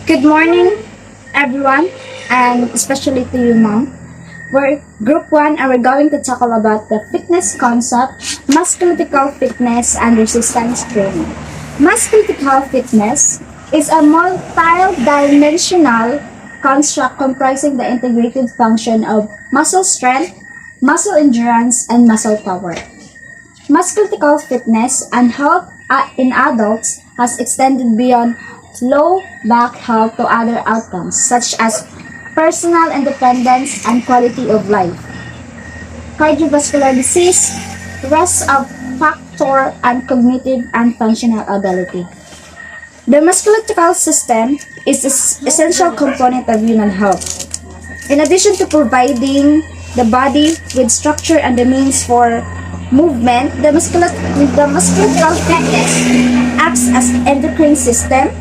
Good morning, everyone, and especially to you, Mom. We're Group 1 and we're going to talk about the fitness concept, musculoskeletal fitness and resistance training. Musculoskeletal fitness is a multi-dimensional construct comprising the integrated function of muscle strength, muscle endurance, and muscle power. Musculoskeletal fitness and health in adults has extended beyond low back health to other outcomes such as personal independence and quality of life, cardiovascular disease, rest of factor, and cognitive and functional ability. The musculoskeletal system is an essential component of human health. In addition to providing the body with structure and the means for movement, the musculoskeletal fitness acts as endocrine system,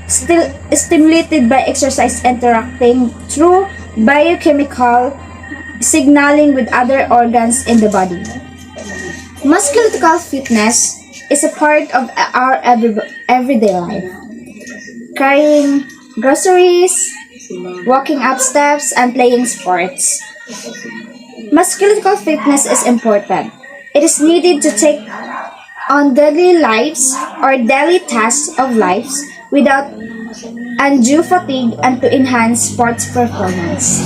still stimulated by exercise interacting through biochemical signaling with other organs in the body. Musculoskeletal fitness is a part of our everyday life. Carrying groceries, walking up steps, and playing sports. Musculoskeletal fitness is important. It is needed to take on daily lives or daily tasks of lives without undue fatigue and to enhance sports performance.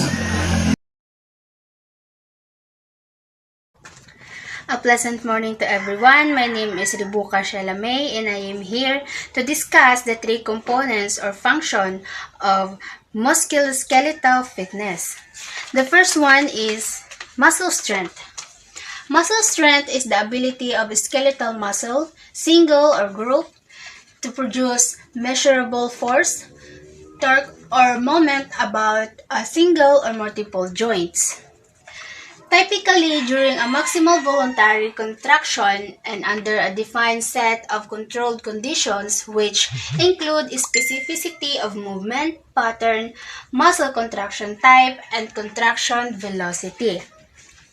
A pleasant morning to everyone. My name is Ribuka Shalamay and I am here to discuss the three components or function of musculoskeletal fitness. The first one is muscle strength. Muscle strength is the ability of a skeletal muscle, single or group, to produce measurable force, torque, or moment about a single or multiple joints. Typically, during a maximal voluntary contraction and under a defined set of controlled conditions which include specificity of movement, pattern, muscle contraction type, and contraction velocity.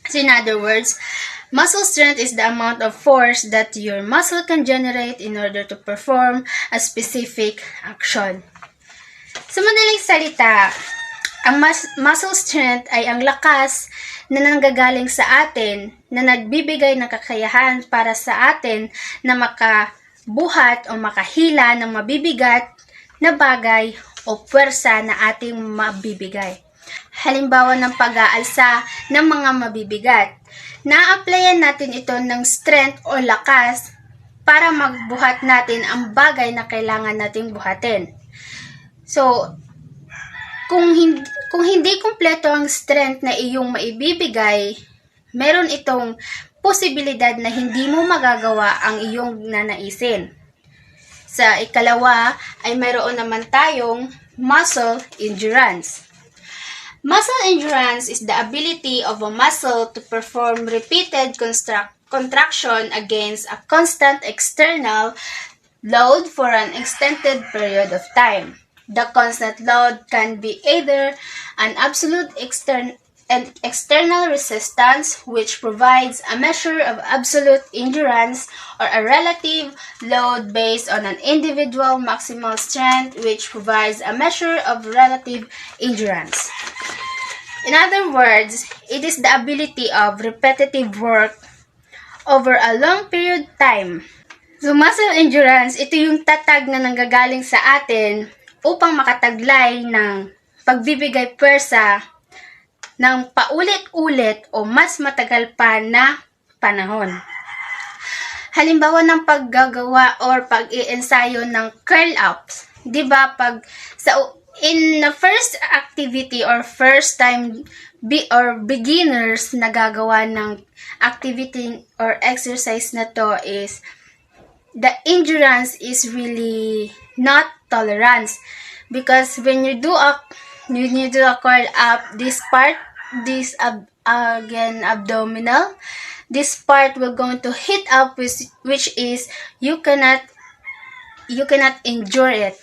So in other words, muscle strength is the amount of force that your muscle can generate in order to perform a specific action. Sa madaling salita, ang muscle strength ay ang lakas na nanggagaling sa atin na nagbibigay ng kakayahan para sa atin na makabuhat o makahila ng mabibigat na bagay o puwersa na ating mabibigay. Halimbawa ng pag-aalsa ng mga mabibigat. Na-applyan natin ito ng strength o lakas para magbuhat natin ang bagay na kailangan nating buhatin. So, kung hindi kumpleto ang strength na iyong maibibigay, meron itong posibilidad na hindi mo magagawa ang iyong nanaisin. Sa ikalawa ay mayroon naman tayong muscle endurance. Muscle endurance is the ability of a muscle to perform repeated contraction against a constant external load for an extended period of time. The constant load can be either an absolute external resistance, which provides a measure of absolute endurance, or a relative load based on an individual maximal strength, which provides a measure of relative endurance. In other words, it is the ability of repetitive work over a long period of time. So, muscle endurance, ito yung tatag na nanggagaling sa atin upang makataglay ng pagbibigay pwersa ng paulit-ulit o mas matagal pa na panahon. Halimbawa ng paggagawa or pag-iensayo ng curl-ups. Diba, in the first activity or first time or beginners na gagawa ng activity or exercise na to is the endurance is really not tolerance, because when you do a curl up, this abdominal, this part will going to hit up which is you cannot endure it.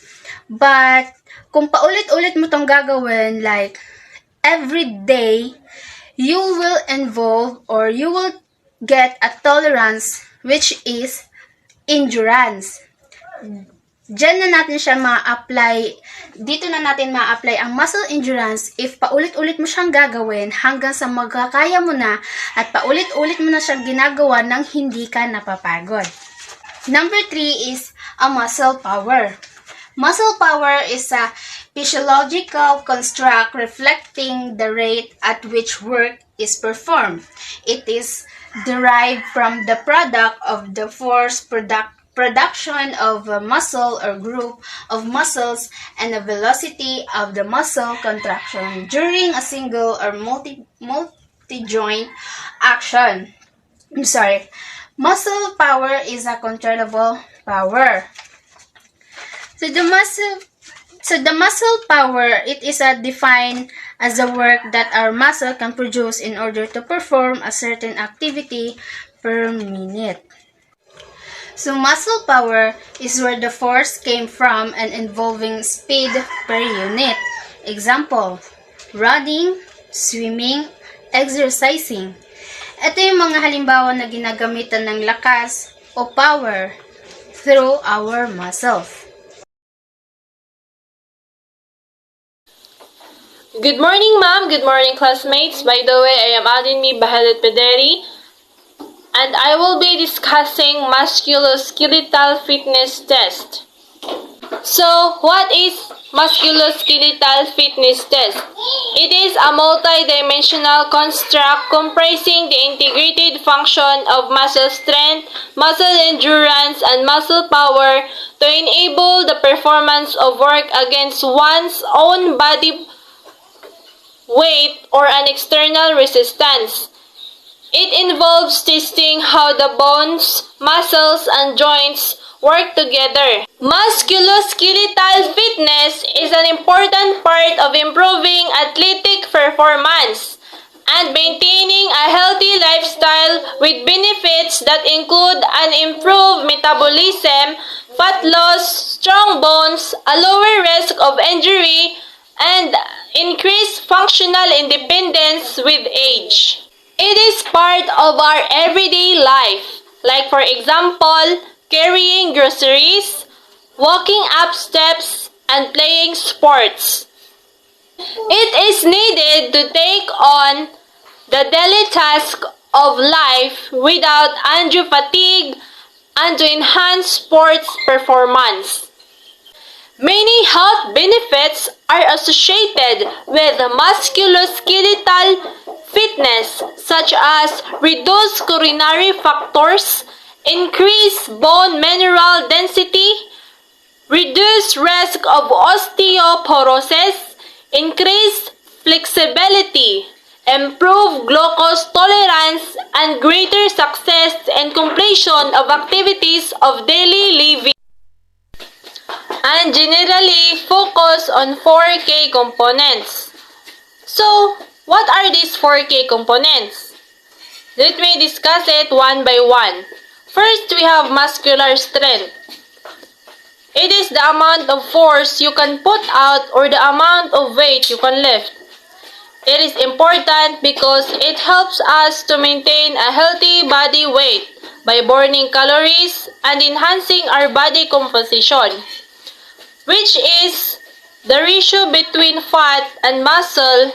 But kung paulit-ulit mo tong gagawin, like every day, you will involve or you will get a tolerance which is endurance. Diyan na natin siya ma-apply, dito na natin ma-apply ang muscle endurance if paulit-ulit mo siyang gagawin hanggang sa magkakaya mo na at paulit-ulit mo na siyang ginagawa nang hindi ka napapagod. Number 3 is a muscle power. Muscle power is a physiological construct reflecting the rate at which work is performed. It is derived from the product of the force production of a muscle or group of muscles and the velocity of the muscle contraction during a single or multi-joint action. I'm sorry. Muscle power is a controllable power. So the muscle power, it is defined as the work that our muscle can produce in order to perform a certain activity per minute. So muscle power is where the force came from and involving speed per unit. Example, running, swimming, exercising. Ito yung mga halimbawa na ginagamitan ng lakas o power through our muscles. Good morning, ma'am. Good morning, classmates. By the way, I am Adinmi Bahalat Pederi, and I will be discussing musculoskeletal fitness test. So, what is musculoskeletal fitness test? It is a multi-dimensional construct comprising the integrated function of muscle strength, muscle endurance, and muscle power to enable the performance of work against one's own body weight or an external resistance. It involves testing how the bones, muscles, and joints work together. Musculoskeletal fitness is an important part of improving athletic performance and maintaining a healthy lifestyle with benefits that include an improved metabolism, fat loss, strong bones, a lower risk of injury, and increased functional independence with age. It is part of our everyday life, like for example, carrying groceries, walking up steps, and playing sports. It is needed to take on the daily task of life without undue fatigue and to enhance sports performance. Many health benefits are associated with musculoskeletal fitness, such as reduced coronary factors, increased bone mineral density, reduced risk of osteoporosis, increased flexibility, improved glucose tolerance, and greater success and completion of activities of daily living, and generally focus on 4K components. So, what are these 4K components? Let me discuss it one by one. First, we have muscular strength. It is the amount of force you can put out or the amount of weight you can lift. It is important because it helps us to maintain a healthy body weight by burning calories and enhancing our body composition, which is the ratio between fat and muscle.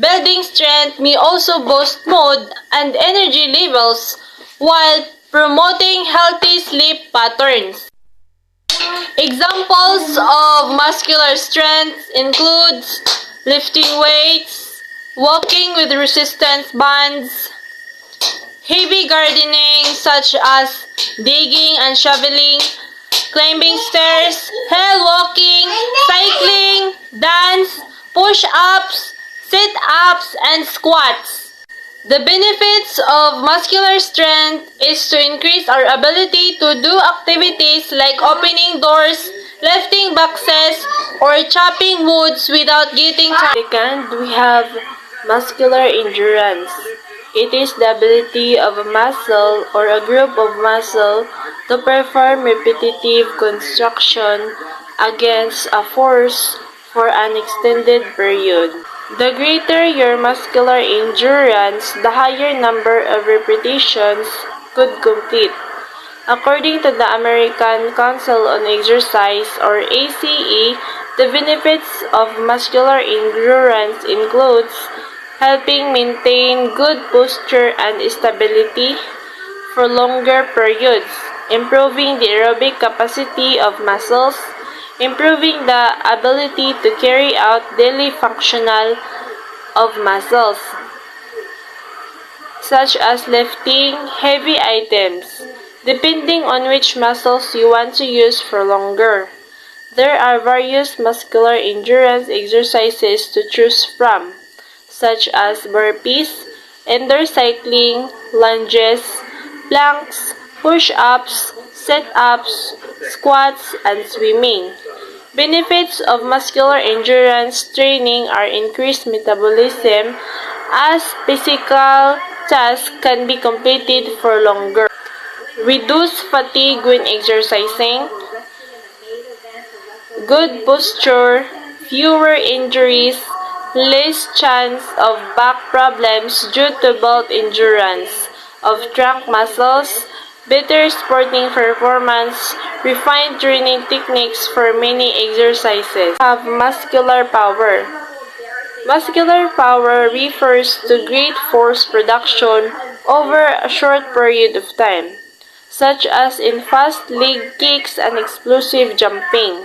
Building strength may also boost mood and energy levels while promoting healthy sleep patterns. Examples of muscular strength include lifting weights, walking with resistance bands, heavy gardening such as digging and shoveling, climbing stairs, hill walking, cycling, dance, push-ups, sit-ups, and squats. The benefits of muscular strength is to increase our ability to do activities like opening doors, lifting boxes, or chopping woods without getting tired. Second, we have muscular endurance. It is the ability of a muscle or a group of muscle to perform repetitive construction against a force for an extended period. The greater your muscular endurance, the higher number of repetitions could complete. According to the American Council on Exercise, or ACE, the benefits of muscular endurance includes helping maintain good posture and stability for longer periods, improving the aerobic capacity of muscles, improving the ability to carry out daily functional of muscles, such as lifting heavy items, depending on which muscles you want to use for longer. There are various muscular endurance exercises to choose from, such as burpees, indoor cycling, lunges, planks, push-ups, sit-ups, squats, and swimming. Benefits of muscular endurance training are increased metabolism as physical tasks can be completed for longer, reduce fatigue when exercising, good posture, fewer injuries, less chance of back problems due to both endurance of trunk muscles, better sporting performance, refined training techniques for many exercises. Have muscular power. Muscular power refers to great force production over a short period of time, such as in fast leg kicks and explosive jumping.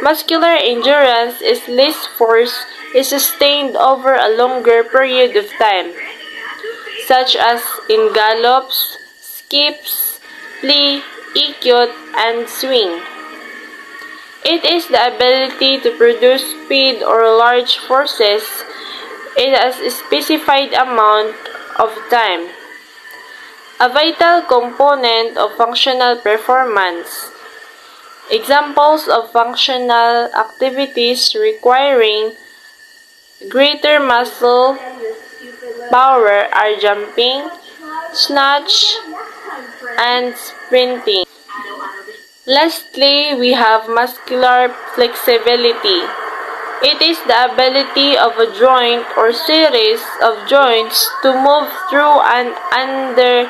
Muscular endurance is less force is sustained over a longer period of time, such as in gallops, skips, flee, EQ, and swing. It is the ability to produce speed or large forces in a specified amount of time, a vital component of functional performance. Examples of functional activities requiring greater muscle power are jumping, snatch, and sprinting. Lastly, we have muscular flexibility. It is the ability of a joint or series of joints to move through and under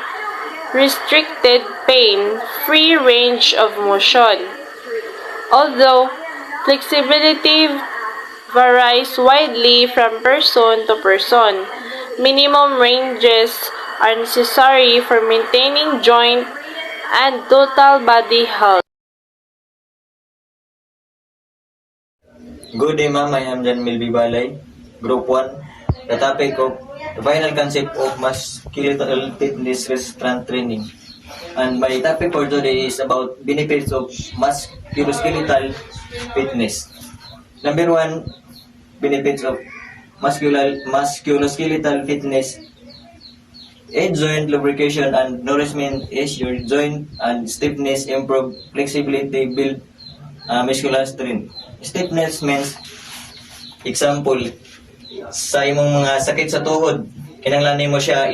restricted pain-free range of motion. Although flexibility varies widely from person to person, minimum ranges are necessary for maintaining joint and total body health. Good day, ma'am. I am Jan Milby Balay, Group 1. The topic of the final concept of musculoskeletal fitness strength training. And my topic for today is about benefits of musculoskeletal fitness. Number 1, benefits of musculoskeletal fitness. Aid joint lubrication and nourishment is your joint and stiffness, improve flexibility, build muscular strength. Stiffness means, example, sa imong mga sakit sa tuhod, kinahanglan mo siya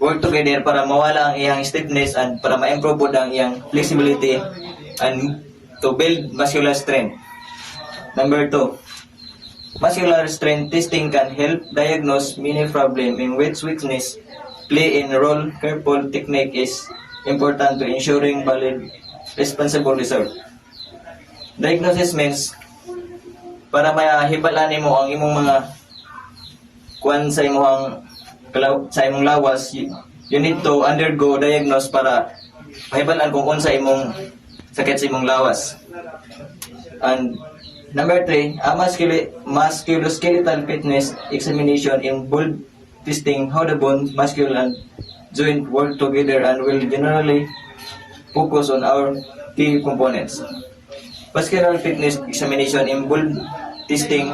work together para mawala ang iyang stiffness and para ma-improve po ang iyang flexibility and to build muscular strength. Number 2, muscular strength testing can help diagnose many problems in which weakness play in role. Careful technique is important to ensuring valid, responsible result. Diagnosis means, para mahibalan mo ang imong mga kuan sa imong lawas, you need to undergo diagnose para mahibalan kung unsa imong sakit sa imong lawas. And number 3, a musculoskeletal fitness examination involves testing how the bone, muscle, and joint work together and will generally focus on our key components. Muscular fitness examination involves testing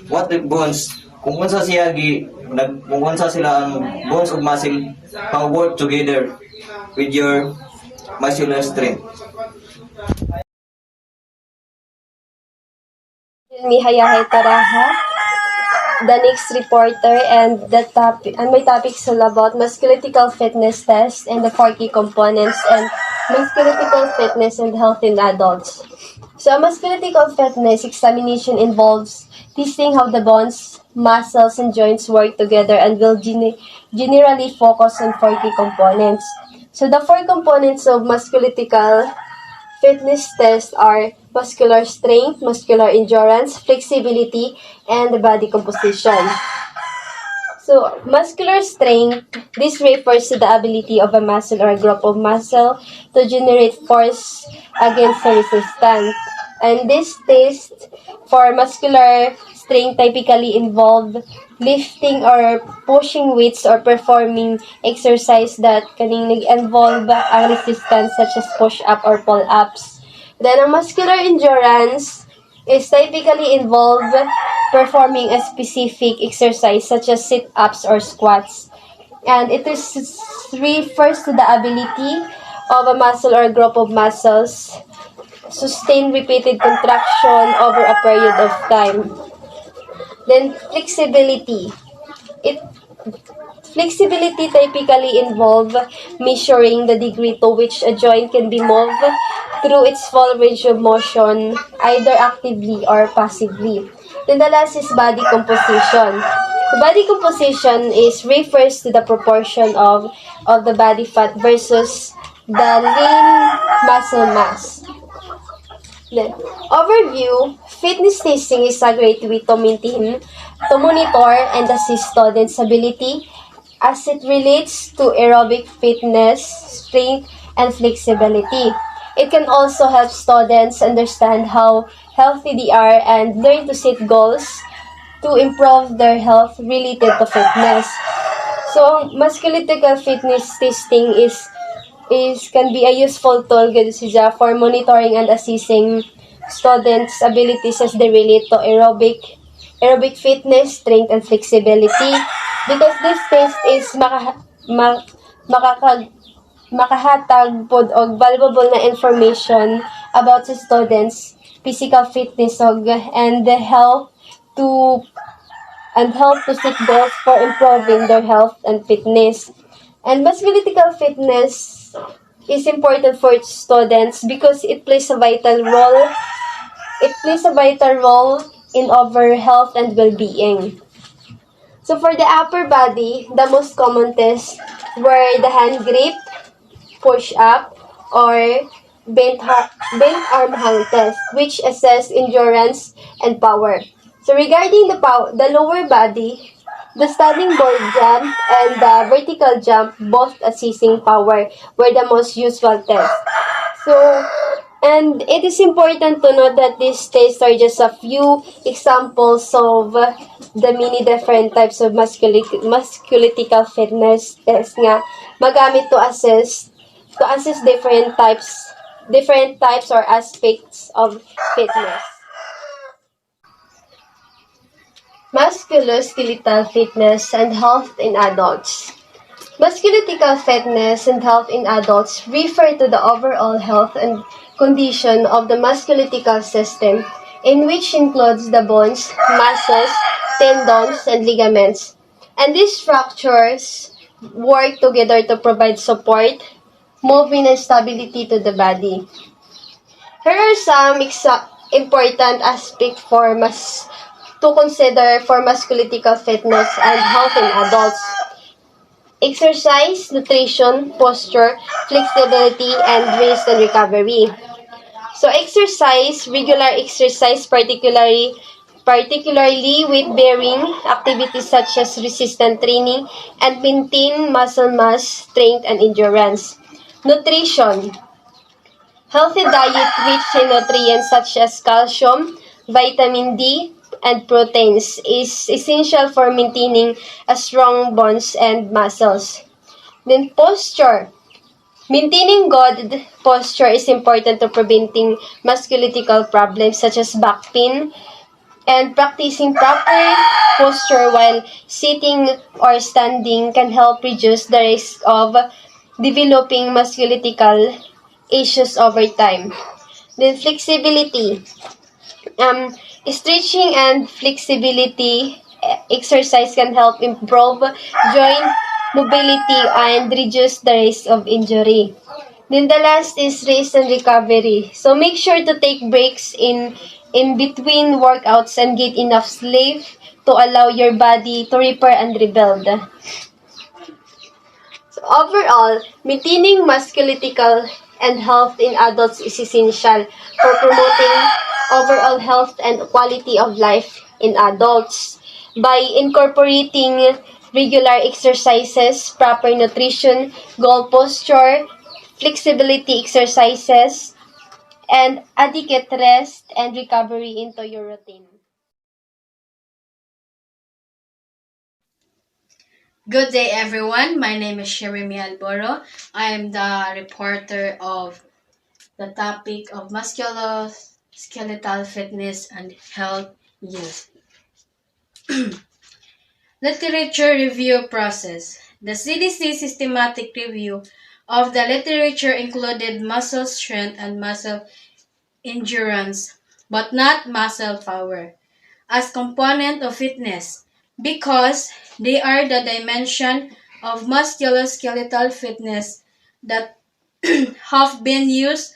what the bones, kung unsa sila ang bones of muscle, how work together with your muscular strength. Mihayahay Taraha, the next reporter, and my topic is all about musculoskeletal fitness test and the 4 key components and musculoskeletal fitness and health in adults. So, musculoskeletal fitness examination involves testing how the bones, muscles, and joints work together and will generally focus on 4 key components. So the four components of musculoskeletal fitness test are muscular strength, muscular endurance, flexibility, and the body composition. So, muscular strength, this refers to the ability of a muscle or a group of muscle to generate force against a resistance. And this test for muscular strength typically involve lifting or pushing weights or performing exercise that can involve a resistance such as push-up or pull-ups. Then, ang muscular endurance is typically involve performing a specific exercise such as sit-ups or squats. And it refers to the ability of a muscle or group of muscles sustain repeated contraction over a period of time. Then flexibility. It Flexibility typically involve measuring the degree to which a joint can be moved through its full range of motion, either actively or passively. Then the last is body composition. The body composition refers to the proportion of the body fat versus the lean muscle mass. Then, overview, fitness testing is a great way to maintain, to monitor, and assist students' ability as it relates to aerobic fitness, strength, and flexibility. It can also help students understand how healthy they are and learn to set goals to improve their health related to fitness. So, musculoskeletal fitness testing can be a useful tool for monitoring and assessing students' abilities as they relate to aerobic fitness, strength, and flexibility. Because this test is makahatag pod og valuable na information about sa students' physical fitness and help to set goals for improving their health and fitness. And musculoskeletal fitness is important for students because it plays a vital role. It plays a vital role in our health and well-being. So for the upper body, the most common tests were the hand grip, push-up, or bent arm hang test, which assess endurance and power. So regarding the lower body, the standing board jump and the vertical jump, both assessing power, were the most usual tests. And it is important to note that these tests are just a few examples of the many different types of musculoskeletal fitness tests nga magamit to assess different types or aspects of fitness. Musculoskeletal fitness and health in adults. Musculoskeletal fitness and health in adults refer to the overall health and condition of the musculoskeletal system, in which includes the bones, muscles, tendons, and ligaments. And these structures work together to provide support, movement, and stability to the body. Here are some important aspects to consider for musculoskeletal fitness and health in adults. Exercise, nutrition, posture, flexibility, and rest and recovery. So exercise, regular exercise, particularly weight-bearing activities such as resistance training, and maintain muscle mass, strength, and endurance. Nutrition. Healthy diet rich in nutrients such as calcium, vitamin D, and proteins is essential for maintaining a strong bones and muscles. Then posture. Maintaining good posture is important to preventing musculoskeletal problems such as back pain, and practicing proper posture while sitting or standing can help reduce the risk of developing musculoskeletal issues over time. Then flexibility. Stretching and flexibility exercise can help improve joint mobility and reduce the risk of injury. Then the last is rest and recovery. So make sure to take breaks in between workouts and get enough sleep to allow your body to repair and rebuild. So overall, maintaining musculoskeletal and health in adults is essential for promoting overall health and quality of life in adults. By incorporating regular exercises, proper nutrition, goal posture, flexibility exercises, and adequate rest and recovery into your routine. Good day, everyone. My name is Sheremy Alboro. I am the reporter of the topic of musculoskeletal fitness and health youth. Literature review process. The CDC systematic review of the literature included muscle strength and muscle endurance, but not muscle power, as component of fitness because they are the dimension of musculoskeletal fitness that have been used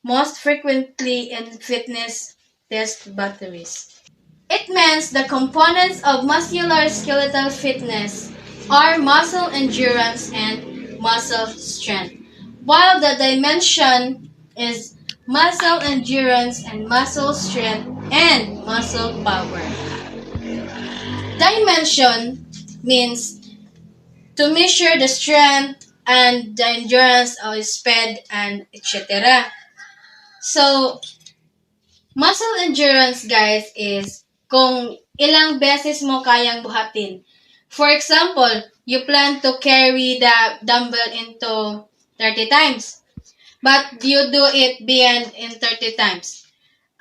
most frequently in fitness test batteries. It means the components of musculoskeletal fitness are muscle endurance and muscle strength, while the dimension is muscle endurance and muscle strength and muscle power. Dimension means to measure the strength and the endurance of speed and etc. So, muscle endurance, guys, is kung ilang beses mo kayang buhatin. For example, you plan to carry the dumbbell into 30 times, but you do it beyond in 30 times.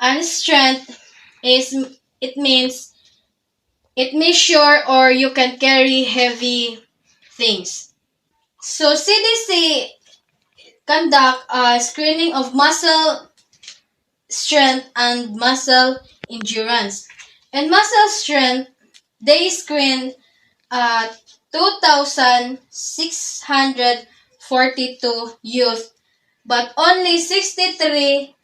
And strength is, it means, it measure or you can carry heavy things. So CDC conduct a screening of muscle strength and muscle endurance. In muscle strength, they screen 2,642 youth, but only 63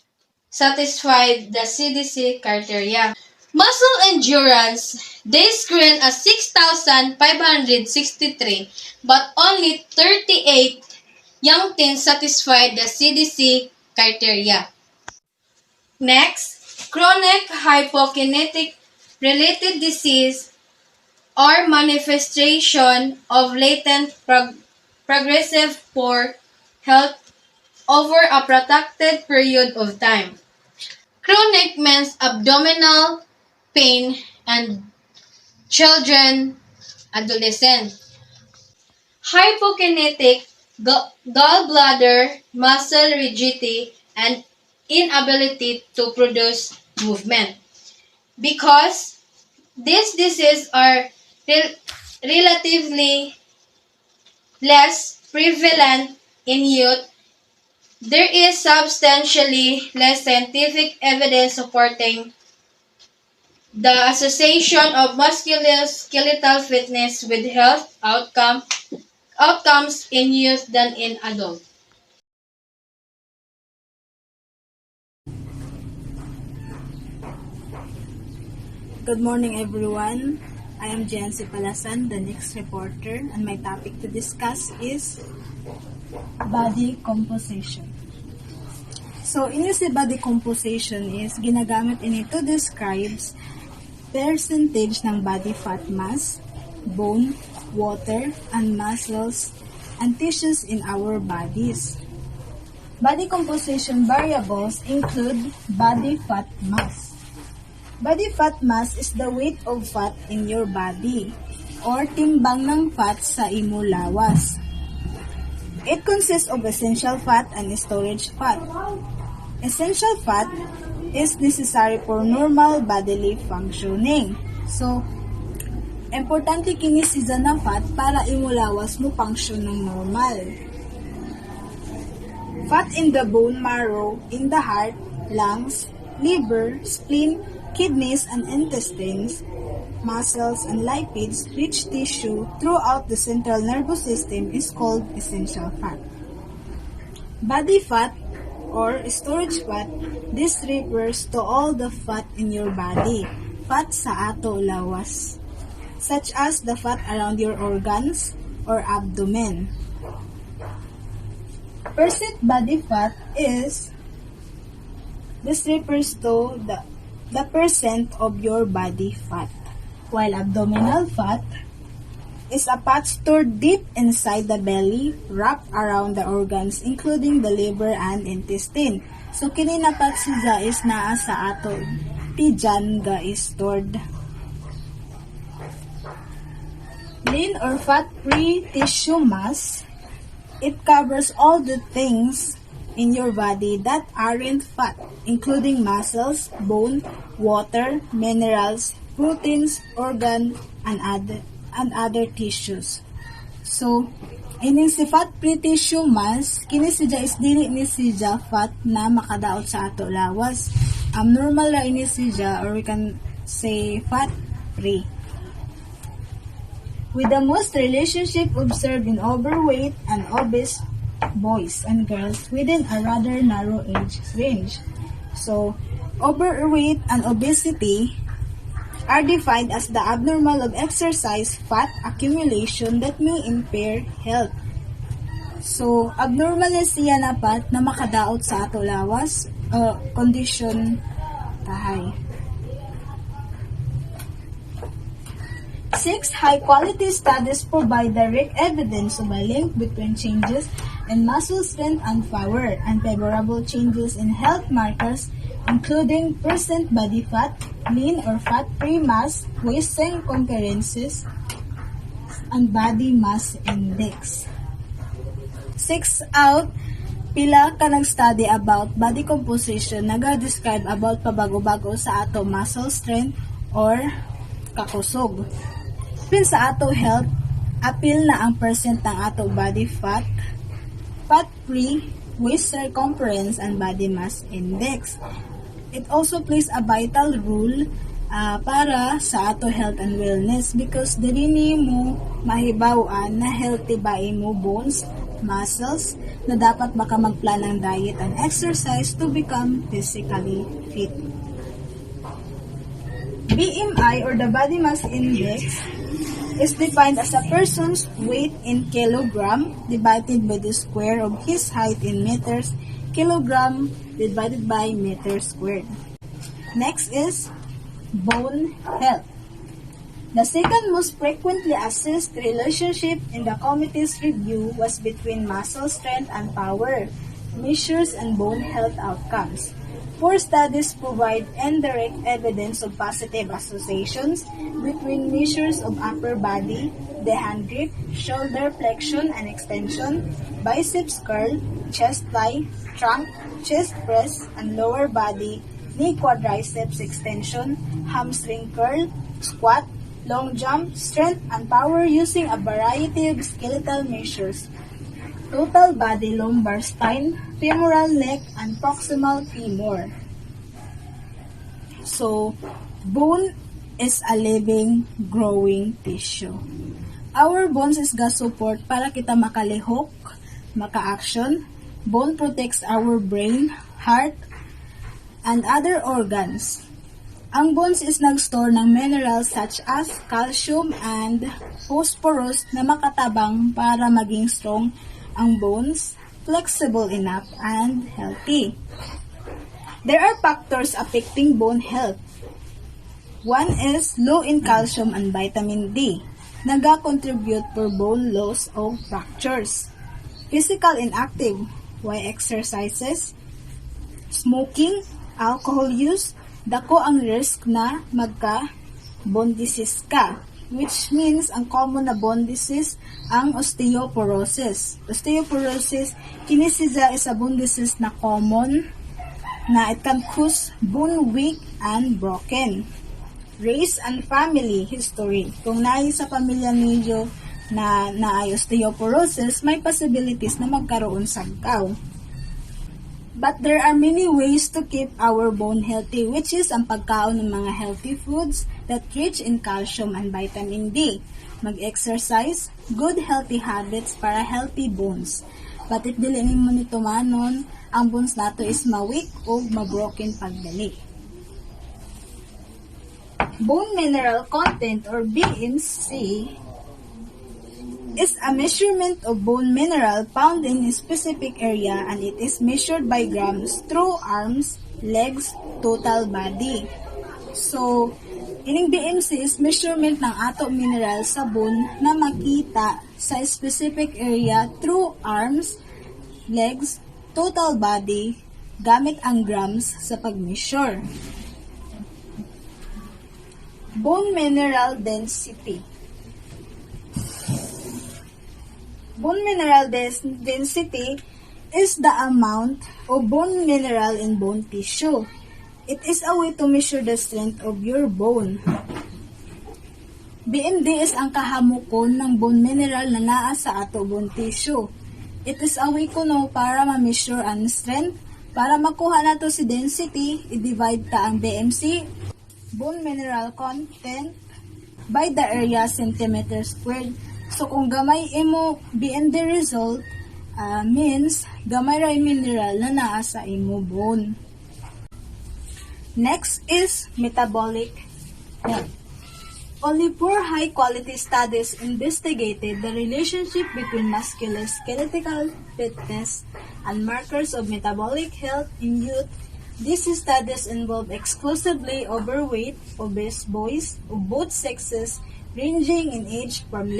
satisfied the CDC criteria. Muscle endurance, they screen 6,563, but only 38 young teens satisfied the CDC criteria. Next, chronic hypokinetic related disease or manifestation of latent progressive poor health over a protracted period of time. Chronic means abdominal pain and children, adolescent. Hypokinetic, gallbladder, muscle rigidity, and inability to produce movement. Because these diseases are relatively less prevalent in youth, there is substantially less scientific evidence supporting the association of musculoskeletal fitness with health outcomes in youth than in adults. Good morning, everyone. I am Jancy Palasan, the next reporter, and my topic to discuss is body composition. So, ini si body composition is ginagamit ini to describes percentage ng body fat mass, bone, water, and muscles and tissues in our bodies. Body composition variables include body fat mass. Body fat mass is the weight of fat in your body or timbang ng fat sa imo lawas. It consists of essential fat and storage fat. Essential fat is necessary for normal bodily functioning. So, importante kini siya na fat para imo lawas mo function ng normal. Fat in the bone marrow, in the heart, lungs, liver, spleen, kidneys and intestines, muscles and lipids, rich tissue throughout the central nervous system is called essential fat. Body fat or storage fat, this refers to all the fat in your body, fat sa ato lawas, such as the fat around your organs or abdomen. Percent body fat is, this refers to the percent of your body fat, while abdominal fat is a fat stored deep inside the belly, wrapped around the organs, including the liver and intestine. So, kini na fat siya is naa sa ato. Tijan ga is stored. Lean or fat-free tissue mass, it covers all the things in your body that aren't fat, including muscles, bone, water, minerals, proteins, organ, and other tissues. So, ining si fat-free tissue mass, kini siya is dili ni siya fat na makadaot sa ato lawas. Normal ra ini siya, or we can say fat-free. With the most relationship observed in overweight and obese boys and girls within a rather narrow age range. So, overweight and obesity are defined as the abnormal of exercise fat accumulation that may impair health. So, abnormal na siya na fat na makadaot sa ato lawas, condition kahay. 6. High-quality studies provide direct evidence of a link between changes in muscle strength and power and favorable changes in health markers, including percent body fat, lean or fat-free mass, waist circumferences, and body mass index. 6 out, pila ka nag-study about body composition naga-describe about pabago-bago sa ato muscle strength or kakusog. Pin sa ato health, apil na ang percent ng ato body fat, fat-free, waist circumference, and body mass index. It also plays a vital role para sa ato health and wellness because dili mo mahibaw-an na healthy ba imo bones, muscles, na dapat baka magplan ng diet and exercise to become physically fit. BMI or the body mass index is defined as a person's weight in kilogram divided by the square of his height in meters, kilogram divided by meter squared. Next is bone health. The second most frequently assessed relationship in the committee's review was between muscle strength and power measures and bone health outcomes. 4 studies provide indirect evidence of positive associations between measures of upper body, the hand grip, shoulder flexion and extension, biceps curl, chest fly, trunk, chest press, and lower body, knee quadriceps extension, hamstring curl, squat, long jump, strength, and power using a variety of skeletal measures. Total body, lumbar spine, femoral neck, and proximal femur. So, bone is a living, growing tissue. Our bones is ga support para kita makalihok, maka-action. Bone protects our brain, heart, and other organs. Ang bones is nag-store ng minerals such as calcium and phosphorus na makatabang para maging strong ang bones, flexible enough, and healthy. There are factors affecting bone health. One is low in calcium and vitamin D, naga-contribute for bone loss o fractures. Physical inactive, why exercises, smoking, alcohol use, dako ang risk na magka-bone disease ka, which means ang common na bone disease ang osteoporosis. Osteoporosis, kini siya is a bone disease na common na it can cause bone weak and broken. Race and family history. Kung naay sa pamilya niyo na naay osteoporosis, may possibilities na magkaroon sagkaw. But there are many ways to keep our bone healthy, which is ang pagkaon ng mga healthy foods that rich in calcium and vitamin D. Mag-exercise, good healthy habits para healthy bones. But if dili mo nito manon, ang bones nato is ma-weak o ma-broken pagdali. Bone mineral content or BMC is a measurement of bone mineral found in a specific area, and it is measured by grams through arms, legs, total body. So, ining BMC is measurement ng ato mineral sa bone na makita sa specific area through arms, legs, total body, gamit ang grams sa pag-measure. Bone mineral density. Bone mineral density is the amount of bone mineral in bone tissue. It is a way to measure the strength of your bone. BMD is ang kahamukon ng bone mineral na naa sa ato bone tissue. It is a way kuno para ma-measure ang strength. Para makuha nato si density, i-divide ta ang BMC, bone mineral content, by the area centimeter squared. So, kung gamay imo BMD result, means gamay ra mineral na naa sa imo bone. Next is metabolic health. Only 4 high-quality studies investigated the relationship between musculoskeletal fitness and markers of metabolic health in youth. These studies involve exclusively overweight, obese boys of both sexes ranging in age from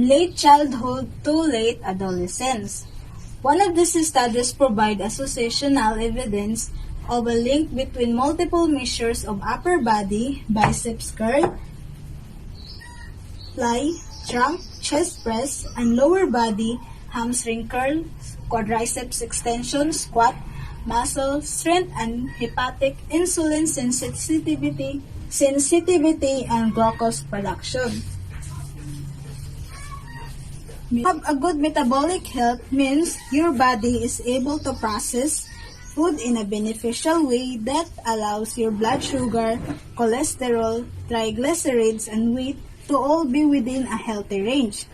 late childhood to late adolescence. One of these studies provide associational evidence of a link between multiple measures of upper body, biceps curl, fly, trunk, chest press, and lower body, hamstring curl, quadriceps extension, squat, muscle strength, and hepatic insulin sensitivity, and glucose production. Have a good metabolic health means your body is able to process food in a beneficial way that allows your blood sugar, cholesterol, triglycerides, and weight to all be within a healthy range.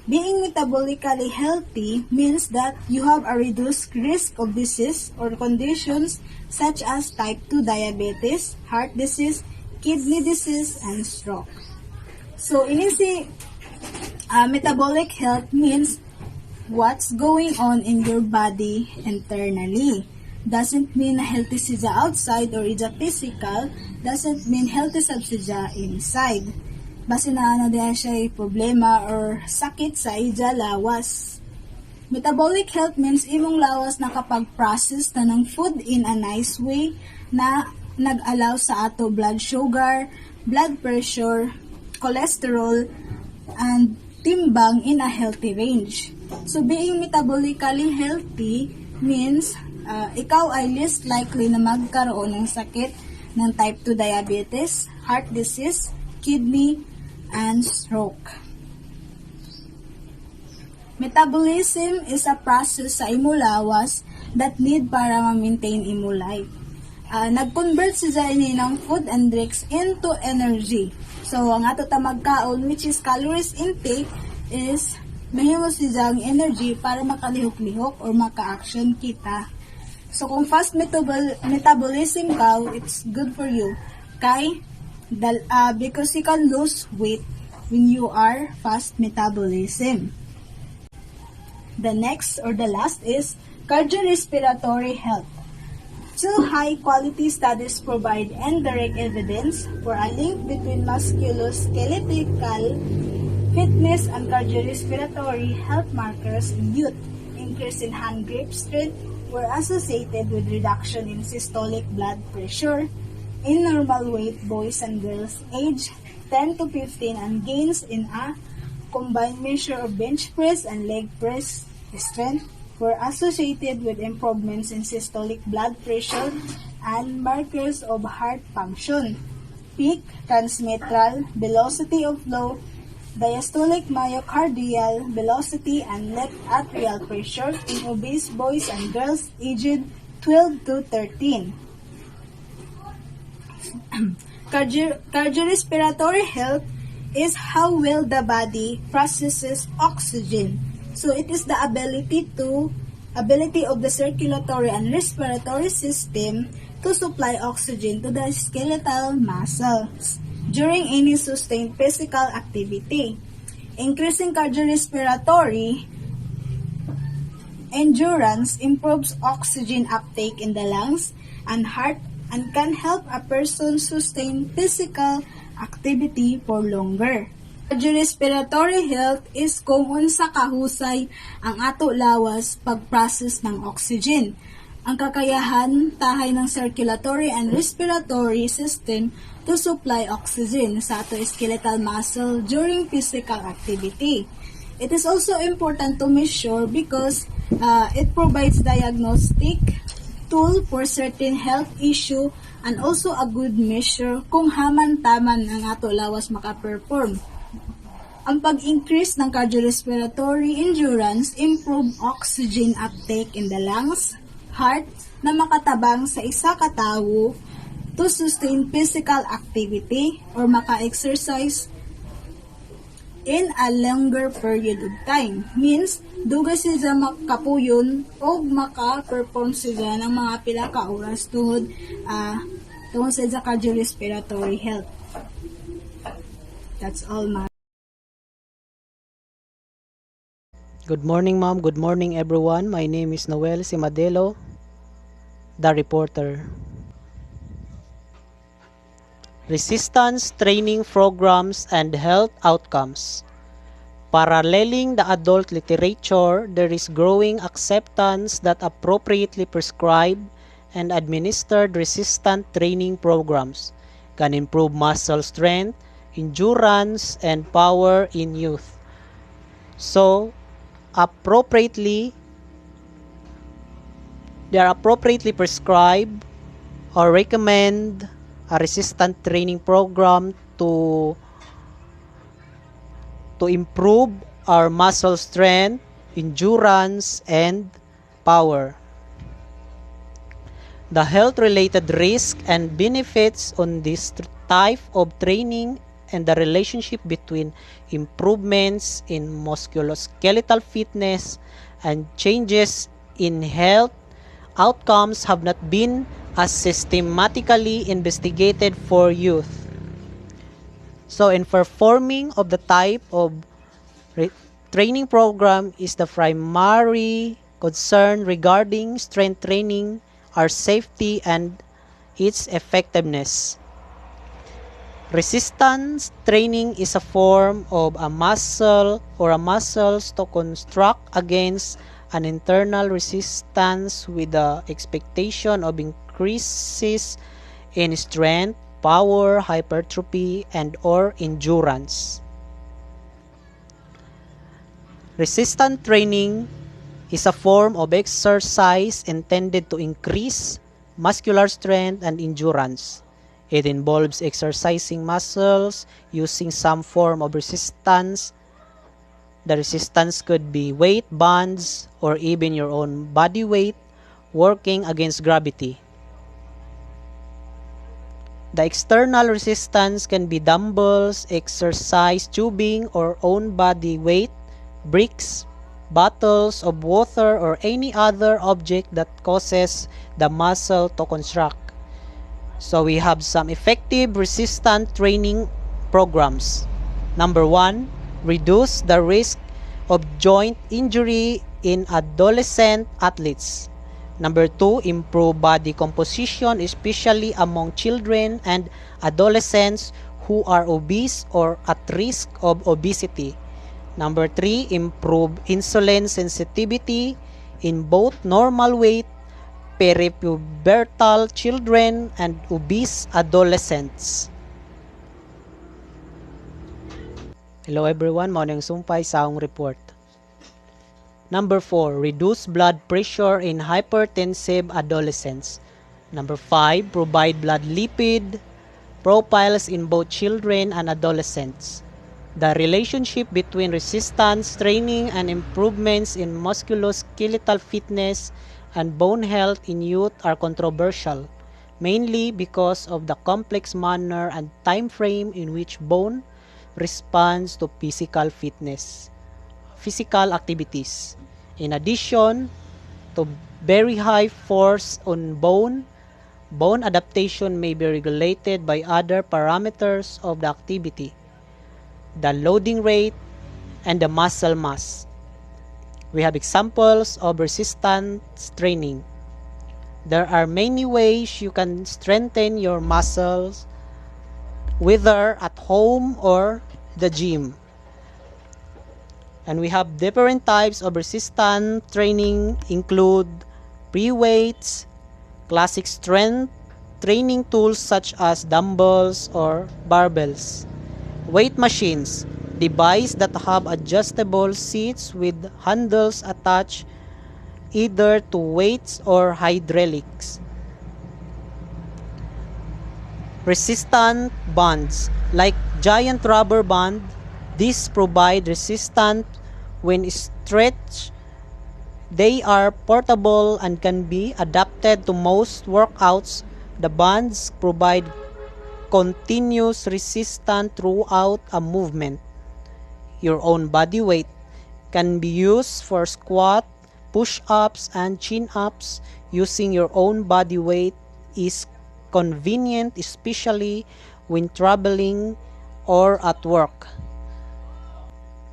Being metabolically healthy means that you have a reduced risk of disease or conditions such as type 2 diabetes, heart disease, kidney disease, and stroke. So, metabolic health means what's going on in your body internally. Doesn't mean healthy siya outside or ija physical, doesn't mean healthy sab siya inside. Basi na diya siya problema or sakit sa ija lawas. Metabolic health means imong lawas na kapag-process na ng food in a nice way na nag-allow sa ato blood sugar, blood pressure, cholesterol, and timbang in a healthy range. So, being metabolically healthy means ikaw ay least likely na magkaroon ng sakit ng type 2 diabetes, heart disease, kidney, and stroke. Metabolism is a process sa imo lawas that need para ma-maintain imo life. Nag-convert siya ini ng food and drinks into energy. So, ang ato ta magkaon, which is calories intake, is mahimo siyang energy para makalihok-lihok or maka-action kita. So, kung fast metabolism ka, it's good for you. Because you can lose weight when you are fast metabolism. The next or the last is cardiorespiratory health. 2 high-quality studies provide indirect evidence for a link between musculoskeletal fitness and cardiorespiratory health markers in youth. Increase in hand grip strength were associated with reduction in systolic blood pressure in normal weight boys and girls age 10 to 15, and gains in a combined measure of bench press and leg press strength were associated with improvements in systolic blood pressure and markers of heart function, peak transmitral velocity of flow, diastolic myocardial velocity, and left atrial pressure in obese boys and girls aged 12 to 13. Cardiorespiratory health is how well the body processes oxygen. So it is the ability of the circulatory and respiratory system to supply oxygen to the skeletal muscles during any sustained physical activity. Increasing cardiorespiratory endurance improves oxygen uptake in the lungs and heart and can help a person sustain physical activity for longer. Cardiorespiratory health is kung unsa kahusay ang ato lawas pag-process ng oxygen. Ang kakayahan tahay ng circulatory and respiratory system to supply oxygen sa ato skeletal muscle during physical activity. It is also important to measure because it provides diagnostic tool for certain health issue and also a good measure kung haman-taman ang ato lawas maka-perform. Ang pag-increase ng cardiorespiratory endurance improve oxygen uptake in the lungs, heart, na makatabang sa isa ka tawo to sustain physical activity or maka-exercise in a longer period of time. Means, dugay sila makapuyon o maka-perform sila ng mga pila ka oras tungod sa cardiorespiratory health. That's all, ma'am. Good morning, ma'am. Good morning, everyone. My name is Noel Simadelo, the reporter. Resistance training programs and health outcomes. Paralleling the adult literature, there is growing acceptance that appropriately prescribed and administered resistance training programs can improve muscle strength, endurance, and power in youth. So, they are appropriately prescribed or recommend a resistance training program to improve our muscle strength, endurance, and power. The health-related risk and benefits on this type of training and the relationship between improvements in musculoskeletal fitness and changes in health outcomes have not been as systematically investigated for youth. So in performing of the type of training program is the primary concern regarding strength training, our safety, and its effectiveness. Resistance training is a form of a muscle or a muscles to construct against an internal resistance with the expectation of increases in strength, power, hypertrophy, and or endurance. Resistance training is a form of exercise intended to increase muscular strength and endurance. It involves exercising muscles using some form of resistance. The resistance could be weight bands or even your own body weight working against gravity. The external resistance can be dumbbells, exercise tubing, or own body weight, bricks, bottles of water, or any other object that causes the muscle to contract. So we have some effective resistance training programs. Number 1, reduce the risk of joint injury in adolescent athletes. Number 2, improve body composition, especially among children and adolescents who are obese or at risk of obesity. Number 3, improve insulin sensitivity in both normal weight, peripubertal children, and obese adolescents. Hello everyone, mao nang sumpay sa akong report. Number 4, reduce blood pressure in hypertensive adolescents. Number 5, provide blood lipid profiles in both children and adolescents. The relationship between resistance training and improvements in musculoskeletal fitness and bone health in youth are controversial, mainly because of the complex manner and time frame in which bone responds to physical activities. In addition to very high force on bone adaptation may be regulated by other parameters of the activity. The loading rate, and the muscle mass. We have examples of resistance training. There are many ways you can strengthen your muscles, whether at home or the gym. And we have different types of resistance training include pre-weights, classic strength training tools such as dumbbells or barbells, weight machines, devices that have adjustable seats with handles attached either to weights or hydraulics. Resistant bands, like giant rubber band, these provide resistance when stretched. They are portable and can be adapted to most workouts. The bands provide continuous resistance throughout a movement. Your own body weight can be used for squat, push-ups, and chin-ups. Using your own body weight is convenient, especially when traveling or at work.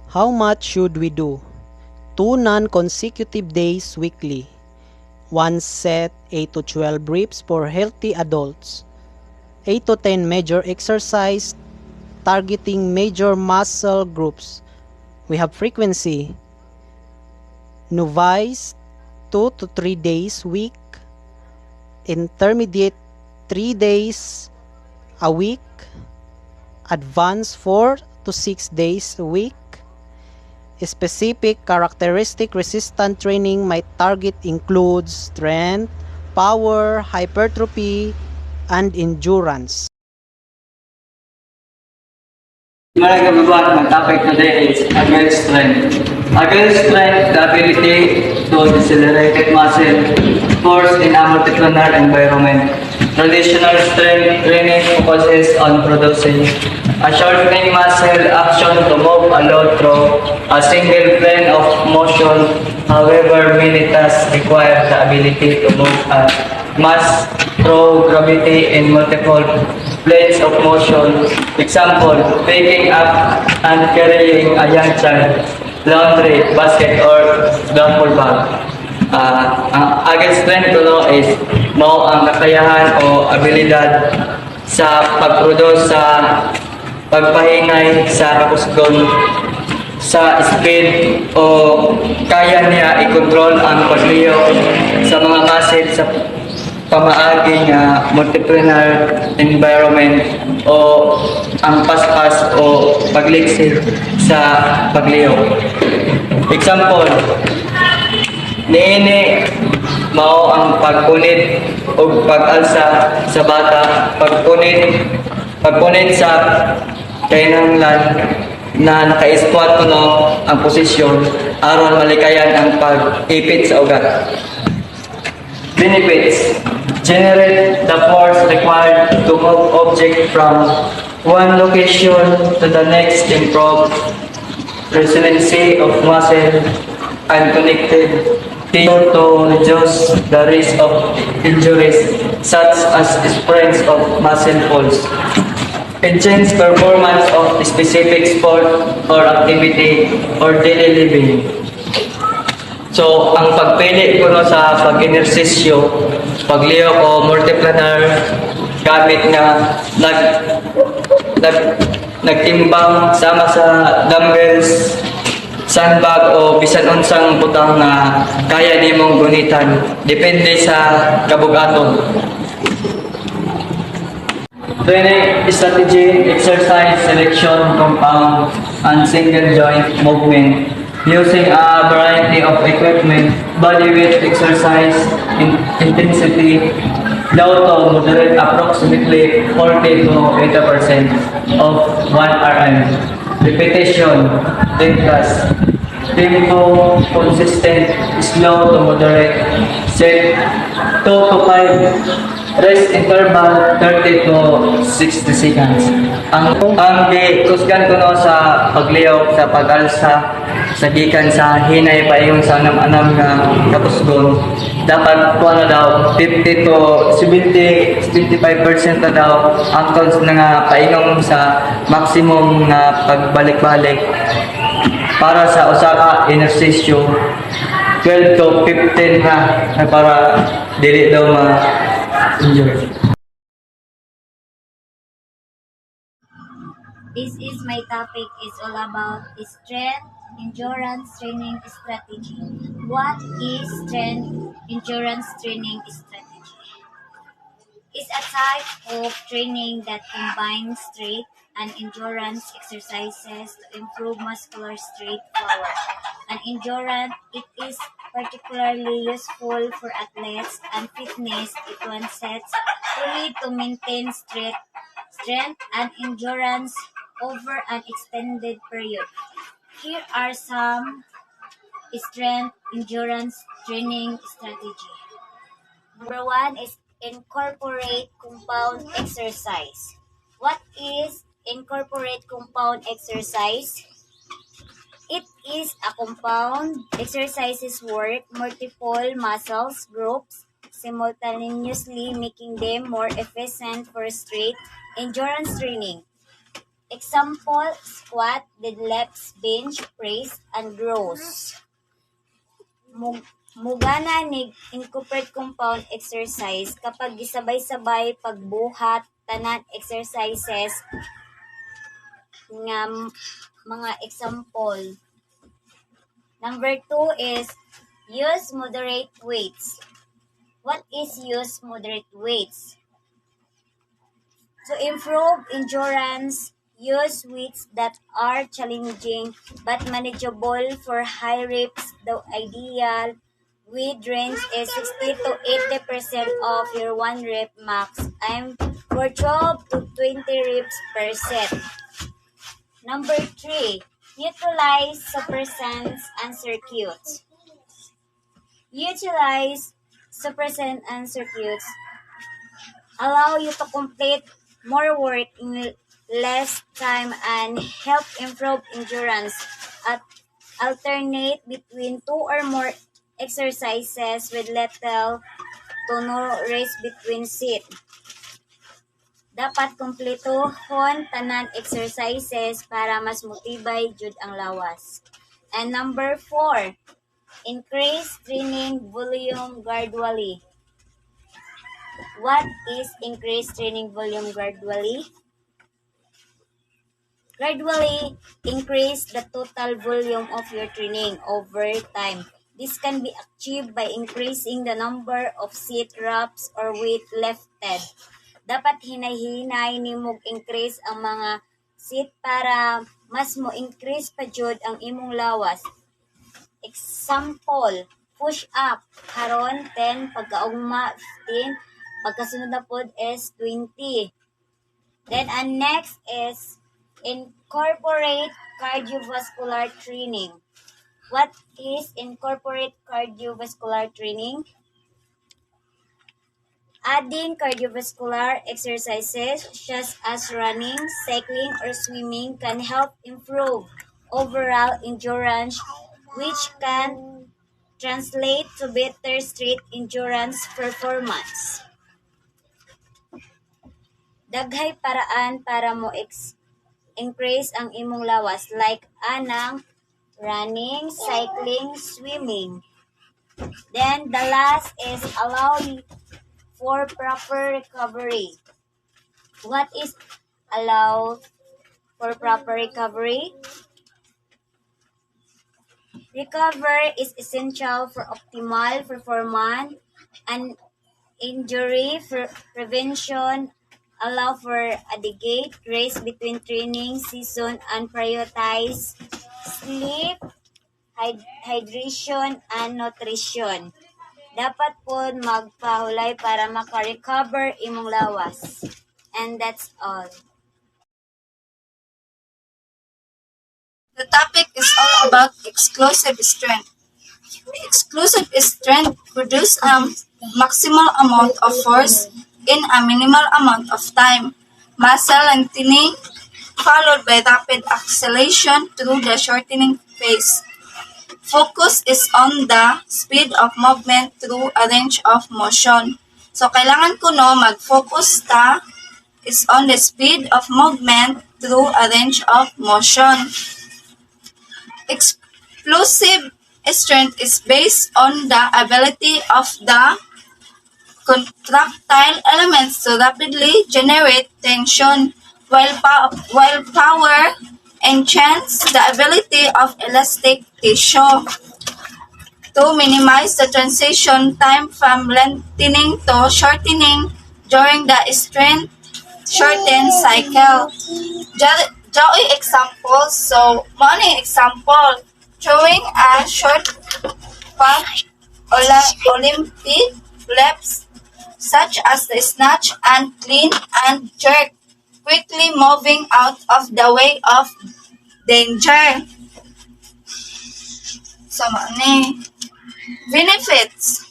How much should we do? 2 non-consecutive days weekly. 1 set 8 to 12 reps for healthy adults. 8 to 10 major exercise targeting major muscle groups. We have frequency. Novice 2 to 3 days week. Intermediate 3 days a week. Advanced 4 to 6 days a week. Specific characteristic resistant training my target includes strength, power, hypertrophy, and endurance. Morning everyone, my topic today is against strength. Against strength, the ability to decelerate muscle force in a multiplanar environment. Traditional strength training focuses on producing a shortening muscle action to move a load through a single plane of motion. However, many tasks require the ability to move a mass through gravity in multiple planes of motion. Example, picking up and carrying a young child, laundry basket, or duffel bag. Ang against strength ko no is mo ang kakayahan o abilidad sa pag-produce sa pagpahingay sa kakusgon sa speed o kaya niya i-control ang pagliyo sa mga muscle sa pamaagi nga multiplanar environment o ang paspas o pagliksik sa pagliyo. Example, niini mao ang pagpunit o pag-alsa sa bata, pagpunit sa kainanglan na naka-squat kuno ang posisyon aron malikayan ang pag-ipit sa ugat. Benefits: generate the force required to move object from one location to the next, improve resiliency of muscle and connected tissue to reduce the risk of injuries such as sprains of muscle pulls. Enhance performance of specific sport or activity or daily living. So, ang pagpili ko no sa pag-enersisyo, pagliyo ko multiplanar gamit nga nagtimbang sama sa dumbbells, sandbag o bisan unsang butang na kaya nimong gunitan depende sa kabugaton. Training strategy, exercise selection, compound, and single joint movement using a variety of equipment, body weight exercise, intensity, low to moderate approximately 40 to 80% of 1 RM. Repetition, 10 plus. Tempo, consistent, slow to moderate, set 2 to 5. Rest interval 30 to 60 seconds. Ang kusgan ko no sa pagliyaw sa pag-alsa sa gikan sa hinay paingon sa anam-anam nga katusgon dapat ko na daw 50 to 75% na daw angkon na nga paingon sa maximum nga pagbalik-balik para sa usa ka ehersisyo 12 to 15 na para dili daw ma-injure. This is my topic is all about strength endurance training strategy. What is strength endurance training strategy? It's a type of training that combines strength and endurance exercises to improve muscular strength power. And endurance, it is particularly useful for athletes and fitness enthusiasts who need to maintain strength and endurance over an extended period. Here are some strength endurance training strategy. Number one is incorporate compound exercise. What is incorporate compound exercise? It is a compound exercises work multiple muscles groups simultaneously, making them more efficient for straight endurance training. Example, squat, deadlifts, bench, press, and rows. Mugana ni incorporate compound exercise kapag gisabay-sabay pagbuhat tanan exercises nga mga example. Number 2 is use moderate weights. What is use moderate weights? To improve endurance, use weights that are challenging but manageable for high reps. The ideal weight range is 60 to 80% of your 1 rep max and for 12 to 20 reps per set. Number 3, utilize suppressants and circuits. Utilize suppressants and circuits allow you to complete more work in less time and help improve endurance. Alternate between 2 or more exercises with little to no rest between set. Dapat kumpletohon tanan exercises para mas motibay jud ang lawas. And number 4, increase training volume gradually. What is increased training volume gradually? Gradually increase the total volume of your training over time. This can be achieved by increasing the number of set reps or weight lifted. Dapat hinay-hinay nimog increase ang mga set para mas mo increase pa jud ang imong lawas. Example, push up karon 10 pagkaugma 15 pagkasunod na pod is 20. Then next is incorporate cardiovascular training. What is incorporate cardiovascular training? Adding cardiovascular exercises such as running, cycling, or swimming can help improve overall endurance, which can translate to better street endurance performance. Daghay paraan para mo increase ang imong lawas like anang running, cycling, swimming. Then the last is allow for proper recovery. What is allow for proper recovery? Recover is essential for optimal performance and injury prevention. Allow for adequate rest between training season and prioritize sleep, hydration, and nutrition. Dapat po magpahulay para maka-recover imong lawas. And that's all. The topic is all about exclusive strength. Exclusive strength produces a maximal amount of force in a minimal amount of time. Muscle lengthening followed by rapid acceleration through the shortening phase. Focus is on the speed of movement through a range of motion. So, kailangan ko mag-focus is on the speed of movement through a range of motion. Explosive strength is based on the ability of the contractile elements to rapidly generate tension, while power enhances the ability of elastic tissue to minimize the transition time from lengthening to shortening during the strength shorten cycle. Drawing examples. So, morning example, throwing a short putt Olympic reps such as the snatch and clean and jerk, quickly moving out of the way of danger. So, mani. Benefits.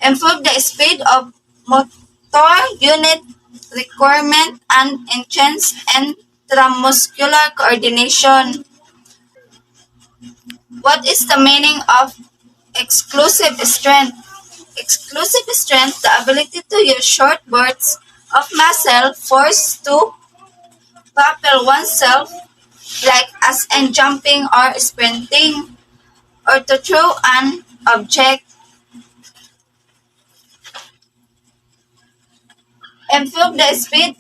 Improve the speed of motor unit requirement and enhance intramuscular coordination. What is the meaning of exclusive strength? Exclusive strength, the ability to use short bursts of muscle force to propel oneself, like as in jumping or sprinting, or to throw an object. Improve the speed.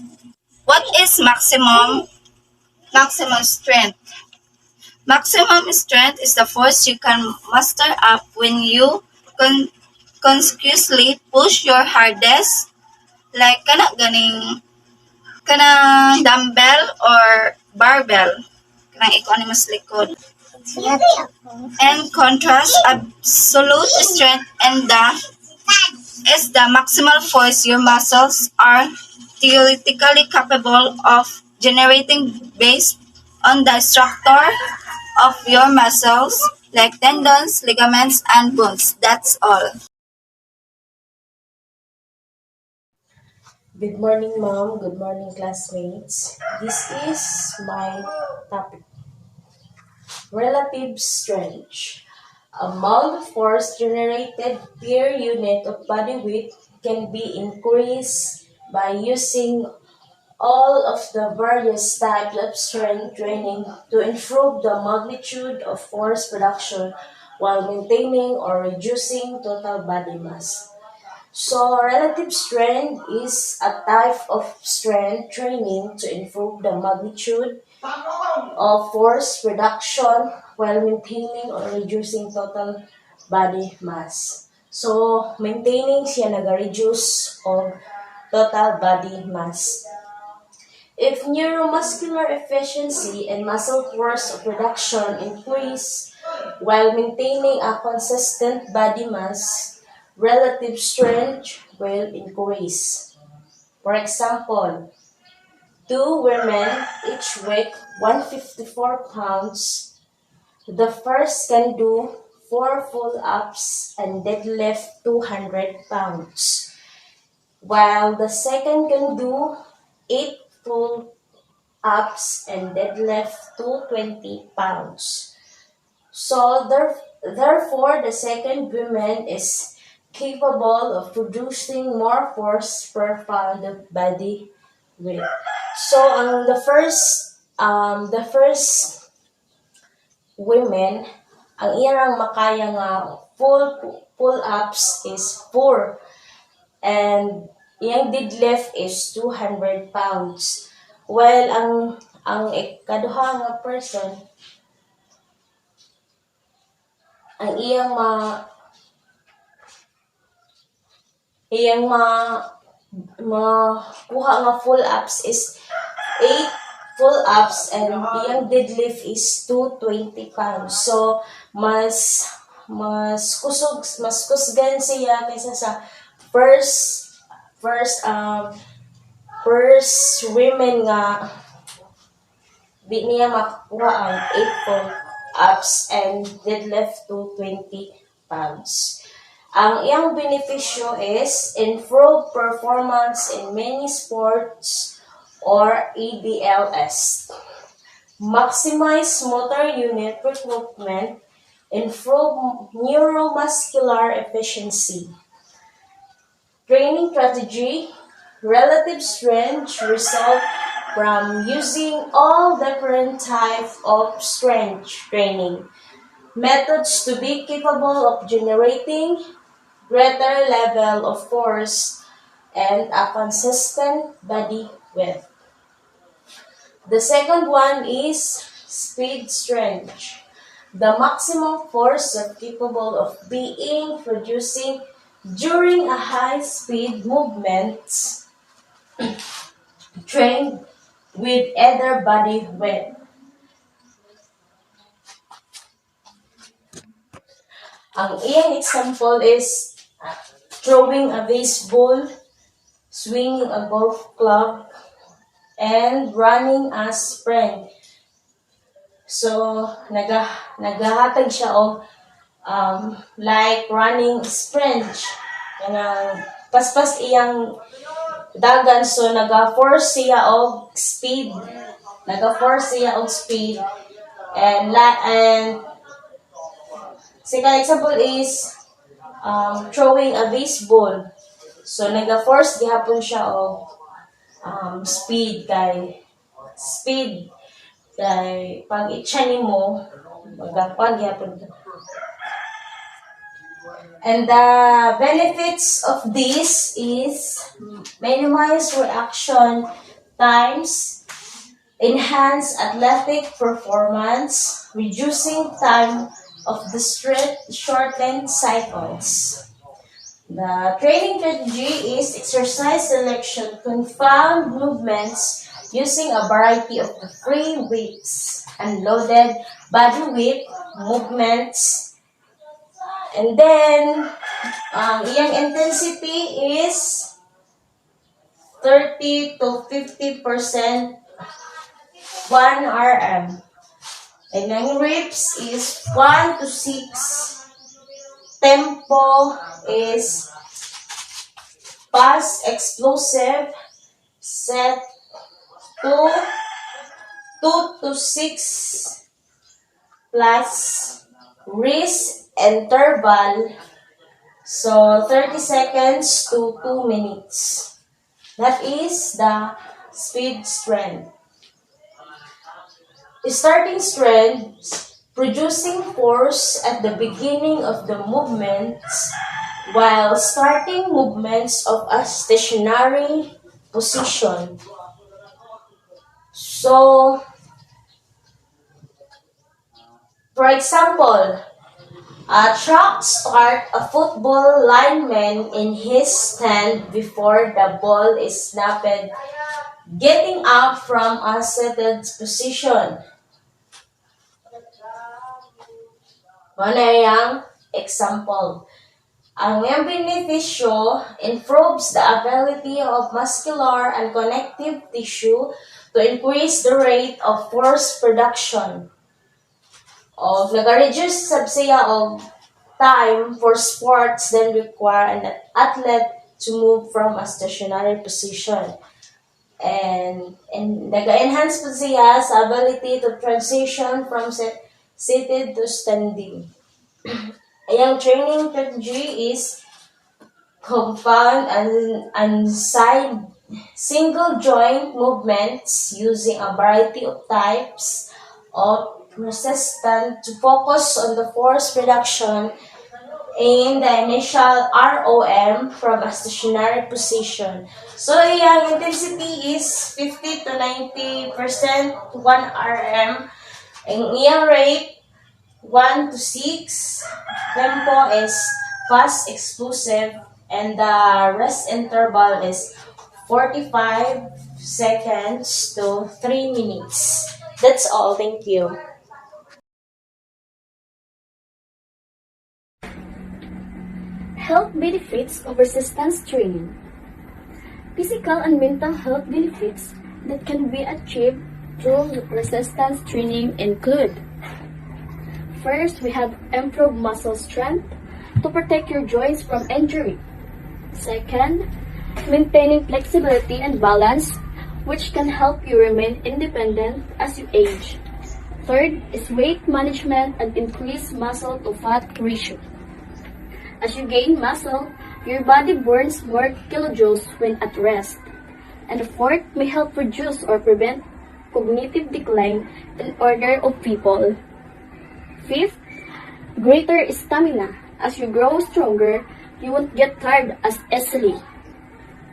What is maximum strength? Maximum strength is the force you can muster up when you consciously push your hardest, like kanang dumbbell or barbell. Kanang ikaw ni mas likod. In contrast, absolute strength is the maximal force your muscles are theoretically capable of generating based on the structure of your muscles, like tendons, ligaments, and bones. That's all. Good morning, ma'am. Good morning, classmates. This is my topic. Relative strength. Amount of force generated per unit of body weight can be increased by using all of the various types of strength training to improve the magnitude of force production while maintaining or reducing total body mass. So, relative strength is a type of strength training to improve the magnitude of force production while maintaining or reducing total body mass. So, maintaining siya nag-reduce of total body mass. If neuromuscular efficiency and muscle force production increase while maintaining a consistent body mass, relative strength will increase. For example, two women each weigh 154 pounds. The first can do 4 pull-ups and deadlift 200 pounds, while the second can do 8 pull-ups and deadlift 220 pounds. So, therefore, the second woman is capable of producing more force per pound of body weight. So, the first women, ang iyang makaya nga pull-ups is 4 and iyang deadlift is 200 pounds. While ang ikaduha nga person, ang iyang makuha nga full ups is 8 full ups and iyang deadlift is 220 pounds. So mas kusgan siya kaysa sa first women nga di niya makuha ang 8 full ups and deadlift 220 pounds. Ang iyang benepisyo is improved performance in many sports or ADLS. Maximize motor unit recruitment, improve neuromuscular efficiency. Training strategy, relative strength result from using all different types of strength training methods to be capable of generating greater level of force and a consistent body weight. The second one is speed strength. The maximum force capable of being producing during a high-speed movement trained with either body weight. Ang iyang example is throwing a baseball, swinging a golf club, and running a sprint. So, nagahatag siya og like running sprint. Kanang paspas iyang dagan, so naga-force siya og speed. Naga-force siya og speed. And second example is throwing a baseball. So naga-force gihapon siya og speed kay pag itcha nimo magapag gihapon. And the benefits of this is minimize reaction times, enhance athletic performance, reducing time of the shortened cycles. The training strategy is exercise selection, confound movements using a variety of the free weights, unloaded body weight movements. And then, iyang intensity is 30 to 50% 1 RM. And ang reps is 1 to 6. Tempo is fast, explosive, set to 2 to 6 plus wrist interval, so 30 seconds to 2 minutes. That is the speed strength. Starting strength, producing force at the beginning of the movements while starting movements of a stationary position. So, for example, a track start a football lineman in his stand before the ball is snapped, getting up from a seated position. Manayang example. Ang iyang benepisyo improves the ability of muscular and connective tissue to increase the rate of force production. O nag-reduce sab siya og time for sports that require an athlete to move from a stationary position. And nag-enhance po siya sa ability to transition from seated to standing. Ayang training strategy is compound and side single joint movements using a variety of types of resistance to focus on the force production in the initial ROM from a stationary position. So, yung intensity is 50 to 90% 1 RM. Ang iyang rate, 1 to 6. Tempo is fast, explosive, and the rest interval is 45 seconds to 3 minutes. That's all. Thank you. Health benefits of resistance training. Physical and mental health benefits that can be achieved through resistance training include: first, we have improved muscle strength to protect your joints from injury. Second, maintaining flexibility and balance, which can help you remain independent as you age. Third is weight management and increased muscle to fat ratio. As you gain muscle, your body burns more kilojoules when at rest. And the fourth may help reduce or prevent cognitive decline in order of people. Fifth, greater stamina. As you grow stronger, you won't get tired as easily.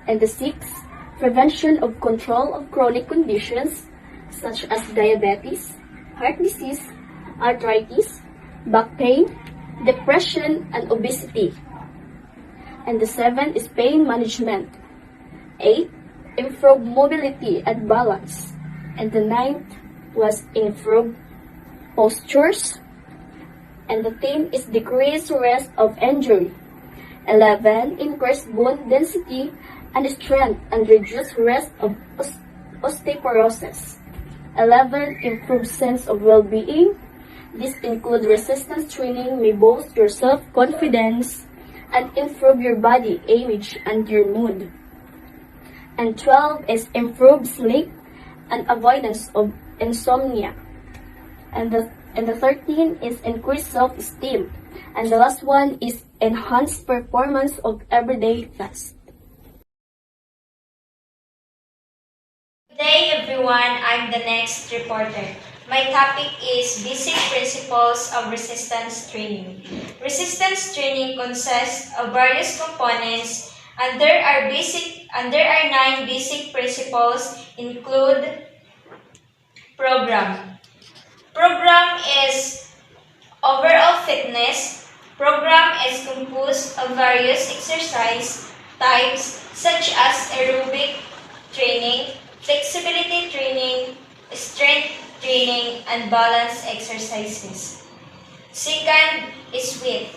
And the sixth, prevention of control of chronic conditions such as diabetes, heart disease, arthritis, back pain, depression, and obesity. And the seventh is pain management. 8, improve mobility and balance. And the ninth was improve postures. And the 10 is decrease risk of injury. 11, increase bone density and strength and reduce risk of osteoporosis. 11, improve sense of well-being. This includes resistance training may boost your self-confidence and improve your body image and your mood. And 12 is improve sleep and avoidance of insomnia. And the 13 is increase self-esteem. And the last one is enhance performance of everyday tasks. Good day everyone, I'm the next reporter. My topic is basic principles of resistance training. Resistance training consists of various components and there are 9 basic principles include program. Program is overall fitness. Program is composed of various exercise types such as aerobic training, flexibility training, strength training, and balance exercises. Second is weight.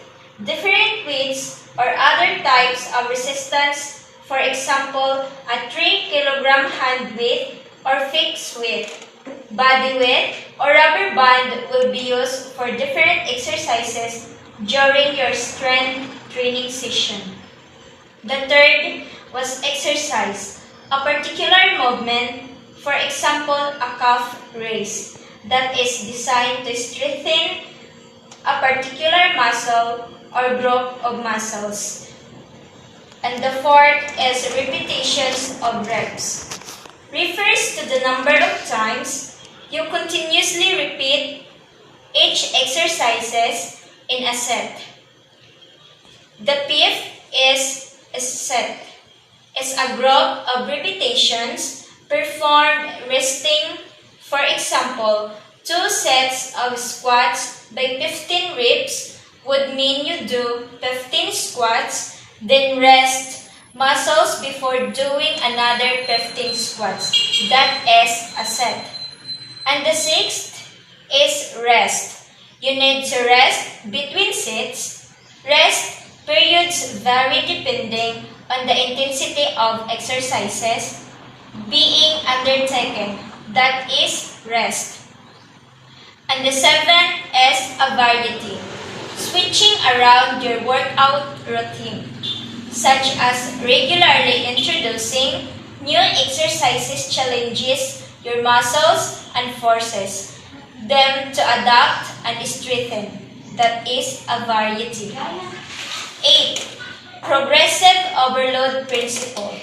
Different weights or other types of resistance, for example, a 3 kilogram hand weight or fixed weight, body weight, or rubber band will be used for different exercises during your strength training session. The third was exercise, a particular movement, for example, a calf raise, that is designed to strengthen a particular muscle or group of muscles. And the fourth is repetitions of reps. Refers to the number of times you continuously repeat each exercises in a set. The fifth is a set. It's a group of repetitions performed resting. For example, 2 sets of squats by 15 reps would mean you do 15 squats, then rest muscles before doing another 15 squats. That is a set. And the sixth is rest. You need to rest between sets. Rest periods vary depending on the intensity of exercises being undertaken. That is rest. And the seventh is a variety. Switching around your workout routine, such as regularly introducing new exercises challenges your muscles and forces them to adapt and strengthen. That is a variety. 8. Progressive overload principle.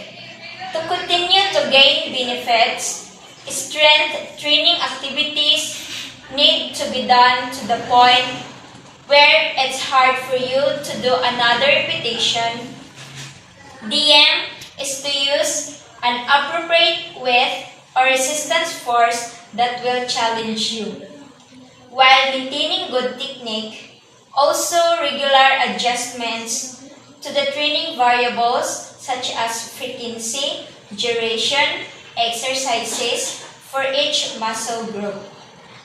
To continue to gain benefits, strength training activities need to be done to the point where it's hard for you to do another repetition. DM is to use an appropriate weight or resistance force that will challenge you, while maintaining good technique. Also, regular adjustments to the training variables such as frequency, duration, exercises for each muscle group.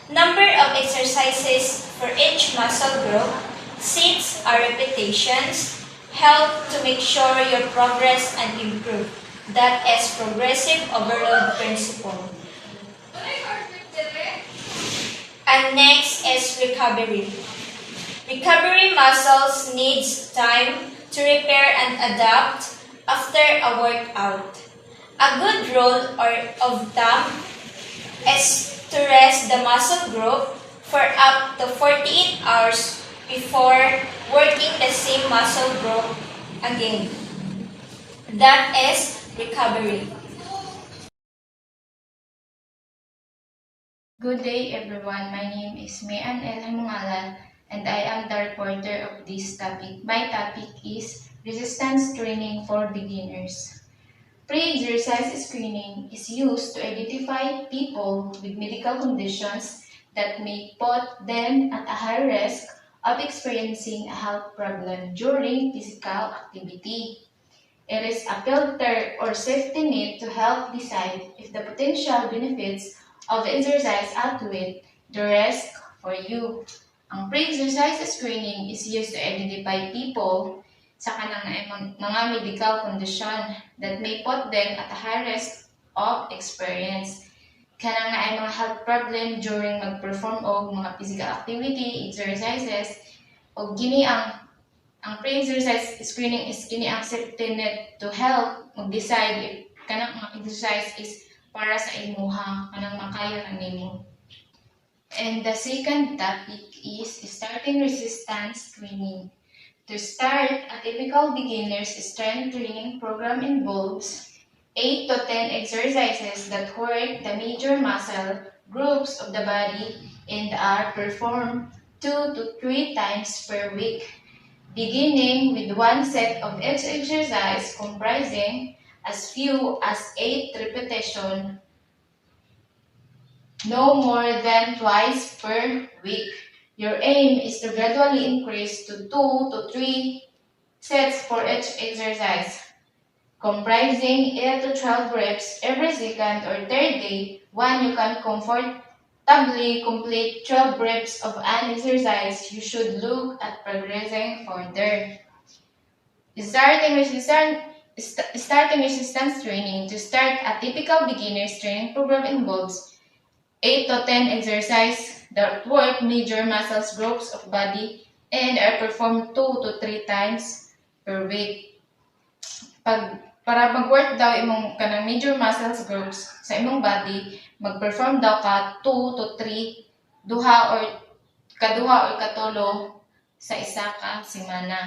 Number of exercises for each muscle group, sets or repetitions, help to make sure your progress and improve. That is progressive overload principle. And next is recovery. Recovery muscles needs time to repair and adapt after a workout. A good rule of thumb is to rest the muscle group for up to 48 hours before working the same muscle group again. That is recovery. Good day, everyone. My name is Mian El Himungalan, and I am the reporter of this topic. My topic is resistance training for beginners. Pre-exercise screening is used to identify people with medical conditions that may put them at a high risk of experiencing a health problem during physical activity. It is a filter or safety net to help decide if the potential benefits of the exercise outweigh the risk for you. Ang pre-exercise screening is used to identify people sa kanang mga medical condition that may put them at a high risk of experience. Kanang ay mga health problem during mag-perform og mga physical activity, exercises, o gini ang pre-exercise screening is kini ang safety net to help mag-decide if kanang mga exercise is para sa imuha, kanang makaya na nimo. And the second topic is starting resistance training. To start, a typical beginner's strength training program involves 8 to 10 exercises that work the major muscle groups of the body and are performed 2 to 3 times per week, beginning with one set of each exercise comprising as few as 8 repetitions, no more than twice per week. Your aim is to gradually increase to 2 to 3 sets for each exercise, comprising 8 to 12 reps every second or third day. When you can comfortably complete 12 reps of an exercise, you should look at progressing further. Starting resistance training. To start, a typical beginner's training program involves 8 to 10 exercises that work major muscles groups of body and are performed 2 to 3 times per week. Para mag-work daw imong kanang major muscles groups sa imong body, mag-perform daw ka 2 to 3 kaduha or katulo sa isa ka semana.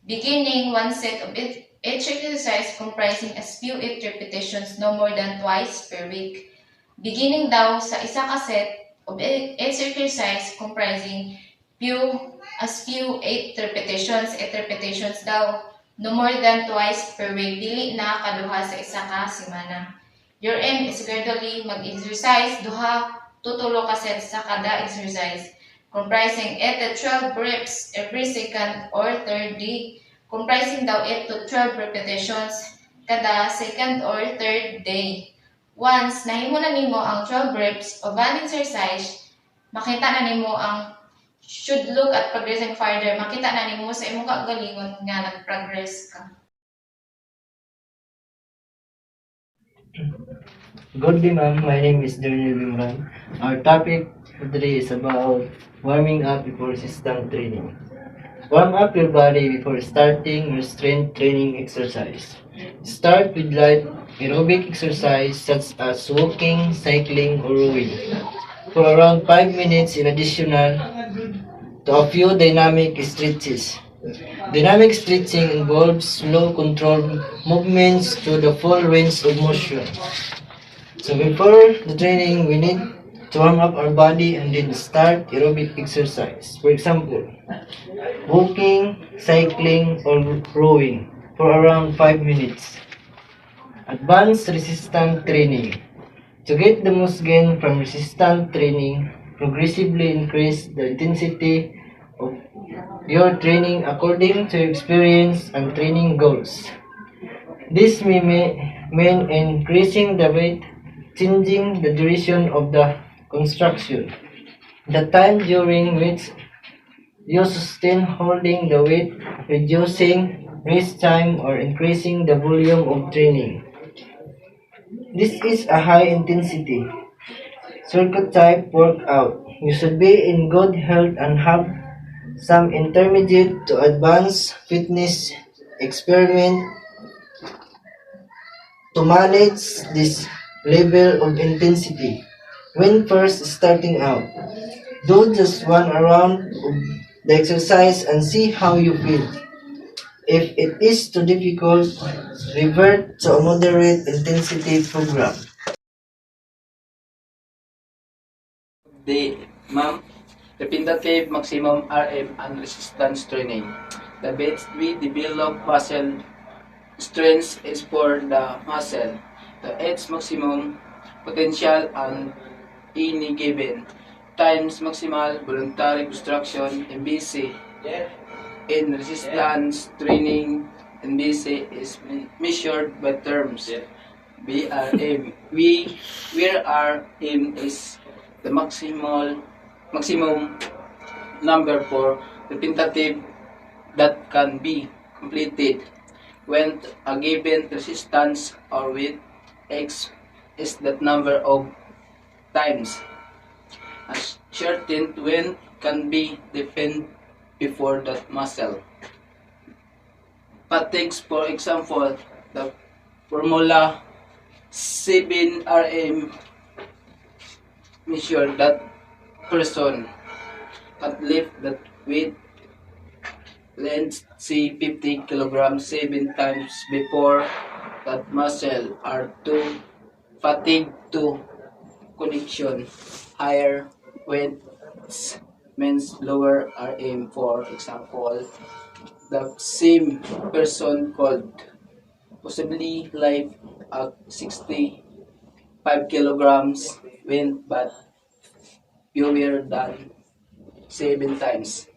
Beginning one set of each exercise comprising as few 8 repetitions, no more than twice per week. Beginning daw sa isa ka set of each exercise comprising few 8 repetitions, 8 repetitions daw, no more than twice per week, dili na kaduha sa isa ka semana. Your aim is gradually mag-exercise duha to tulo ka sets sa kada exercise, comprising 8 to 12 reps every second or third day, comprising daw 8 to 12 repetitions kada second or third day. Once nahimo na nimo ang 12 reps of an exercise, makita na nimo ang should look at progressing further. Makita na nimo sa imong kagalingon nga nag-progress ka. Good day, ma'am. My name is Daniel Bimran. Our topic today is about warming up before resistance training. Warm up your body before starting your strength training exercise. Start with light aerobic exercise such as walking, cycling, or rowing for around 5 minutes in addition to a few dynamic stretches. Dynamic stretching involves slow controlled movements to the full range of motion. So before the training, we need to warm up our body and then start aerobic exercise. For example, walking, cycling, or rowing for around 5 minutes. Advanced resistance training. To get the most gain from resistance training, progressively increase the intensity of your training according to your experience and training goals. This may mean increasing the weight, changing the duration of the construction, the time during which you sustain holding the weight, reducing rest time, or increasing the volume of training. This is a high intensity circuit type workout. You should be in good health and have some intermediate to advanced fitness experiment to manage this level of intensity. When first starting out, do just one round of the exercise and see how you feel. If it is too difficult, revert to a moderate intensity program. the ma'am, repetitive maximum RM and resistance training. The best we develop muscle strength is for the muscle. The its maximum potential and any given times maximal voluntary construction MBC in resistance training MBC is measured by terms BRM. Where RM is the maximum number for repetitive that can be completed when a given resistance or width X is that number of times. A certain when can be defined before that muscle. Fatigues, for example, the formula 7RM measure that person can lift that weight, let's say 50 kilograms 7 times before that muscle are too fatigued to connection. Higher weights means lower RM. For example, the same person could possibly lift at 65 kilograms when but fewer than 7 times.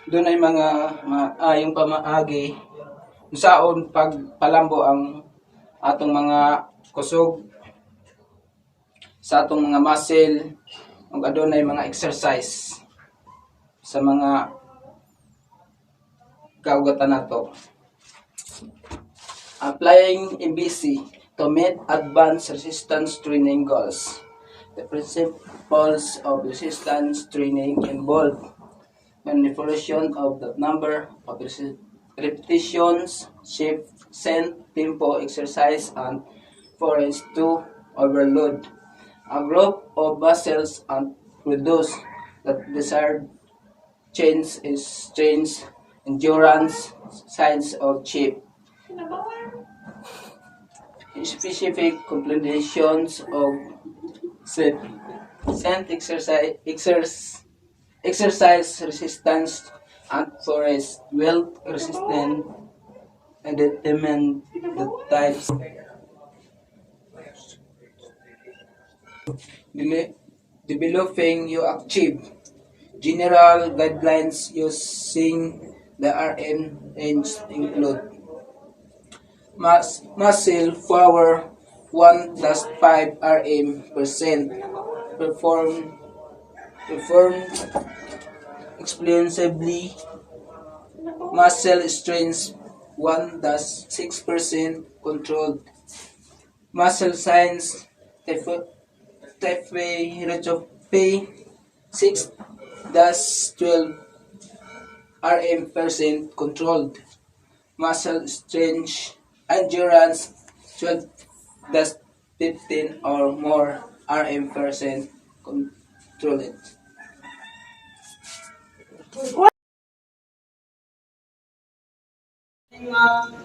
Doon ay mga maayong pamaagi kung saon pagpalambo ang atong mga kusog sa atong mga muscle ug adunay mga exercise sa mga kaugatan nato. Applying MBC to meet advanced resistance training goals. The principles of resistance training involve manipulation of the number of repetitions, shift, send, tempo, exercise, and force to overload a group of muscles and produce the desired change is strength, endurance, signs of shape. Specific combinations of send exercise resistance and force will resistant and determine the types developing you achieve. General guidelines using the RM range include muscle power 1+5 RM percent performed explosively. Muscle strength 1+6% controlled. Muscle signs hypertrophy 6+12 RM percent controlled. Muscle strength endurance 12+15 or more RM percent controlled. Good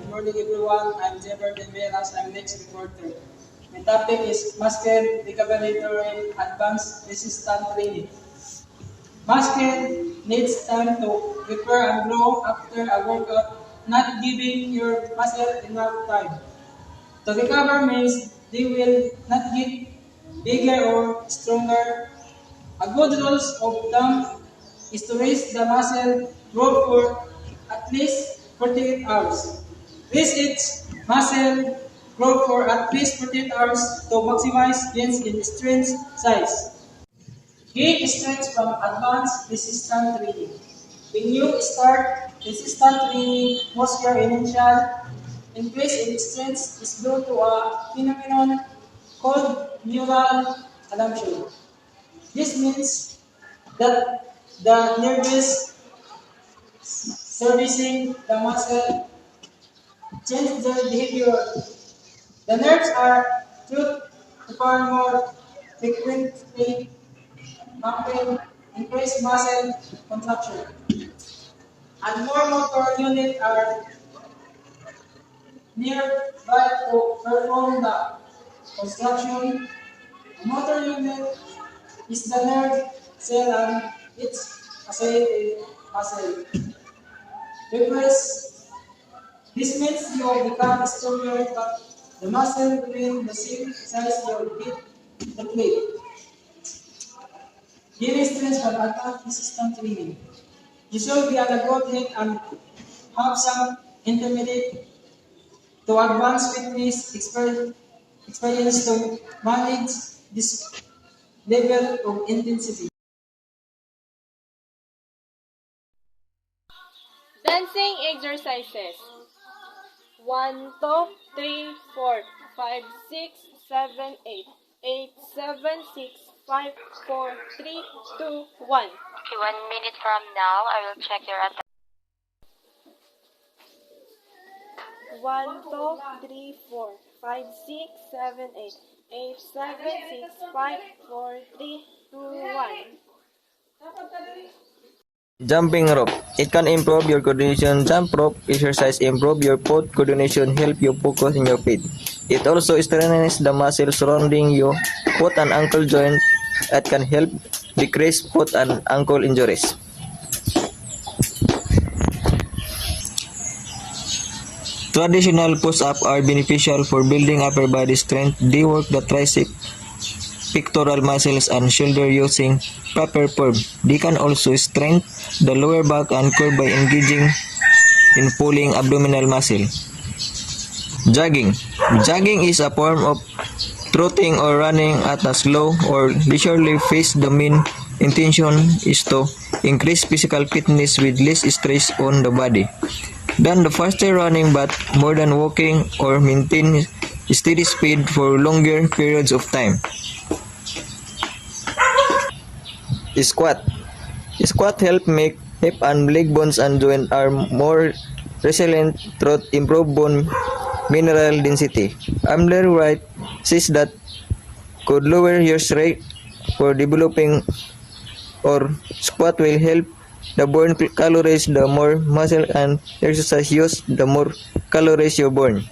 morning everyone, I'm Jeffer Deveras, I'm next reporter. My topic is muscle recovery during advanced resistance training. Muscle needs time to repair and grow after a workout, not giving your muscle enough time. To recover means they will not get bigger or stronger. A good rule of thumb is to rest the muscle growth for at least 48 hours. Rest each muscle growth for at least 48 hours to maximize gains in strength size. Gain strength from advanced resistance training. When you start resistance training, most your initial increase in strength is due to a phenomenon called neural adaptation. This means that the nerves servicing the muscle change their behavior. The nerves are tuned to fire more frequently, pumping increased muscle contraction. And more motor units are nearby to perform the construction. A motor unit is the nerve cell and its associated muscle. Request. This means you have become stronger, but the muscle remain the same size you hit the plate. Gain strength from attack resistant training. You should be on a good head and have some intermediate to advanced fitness experience to manage this level of intensity. Dancing exercises. 1, 2, 3, 4, 5, 6, 7, 8. 8, 7, 6, 5, 4, 3, 2, 1. Okay, 1 minute from now, I will check your attendance. 1, 2, 3, 4, 5, 6, 7, 8. 8, 7, 6, 5, 4, 3, 2, 1. Jumping rope. It can improve your coordination. Jump rope exercise improve your foot coordination, help you focus in your feet. It also strengthens the muscles surrounding your foot and ankle joint that can help decrease foot and ankle injuries. Traditional push-ups are beneficial for building upper body strength. They work the tricep, pectoral muscles and shoulder using proper form. They can also strengthen the lower back and core by engaging in pulling abdominal muscle. Jogging. Jogging is a form of trotting or running at a slow or leisurely pace. The main intention is to increase physical fitness with less stress on the body than the faster running, but more than walking, or maintain steady speed for longer periods of time. Squat. Squat help make hip and leg bones and joint are more resilient through improved bone mineral density. Amler Wright says that could lower your rate for developing or squat will help the burn calories. The more muscle and exercise use, the more calories you burn.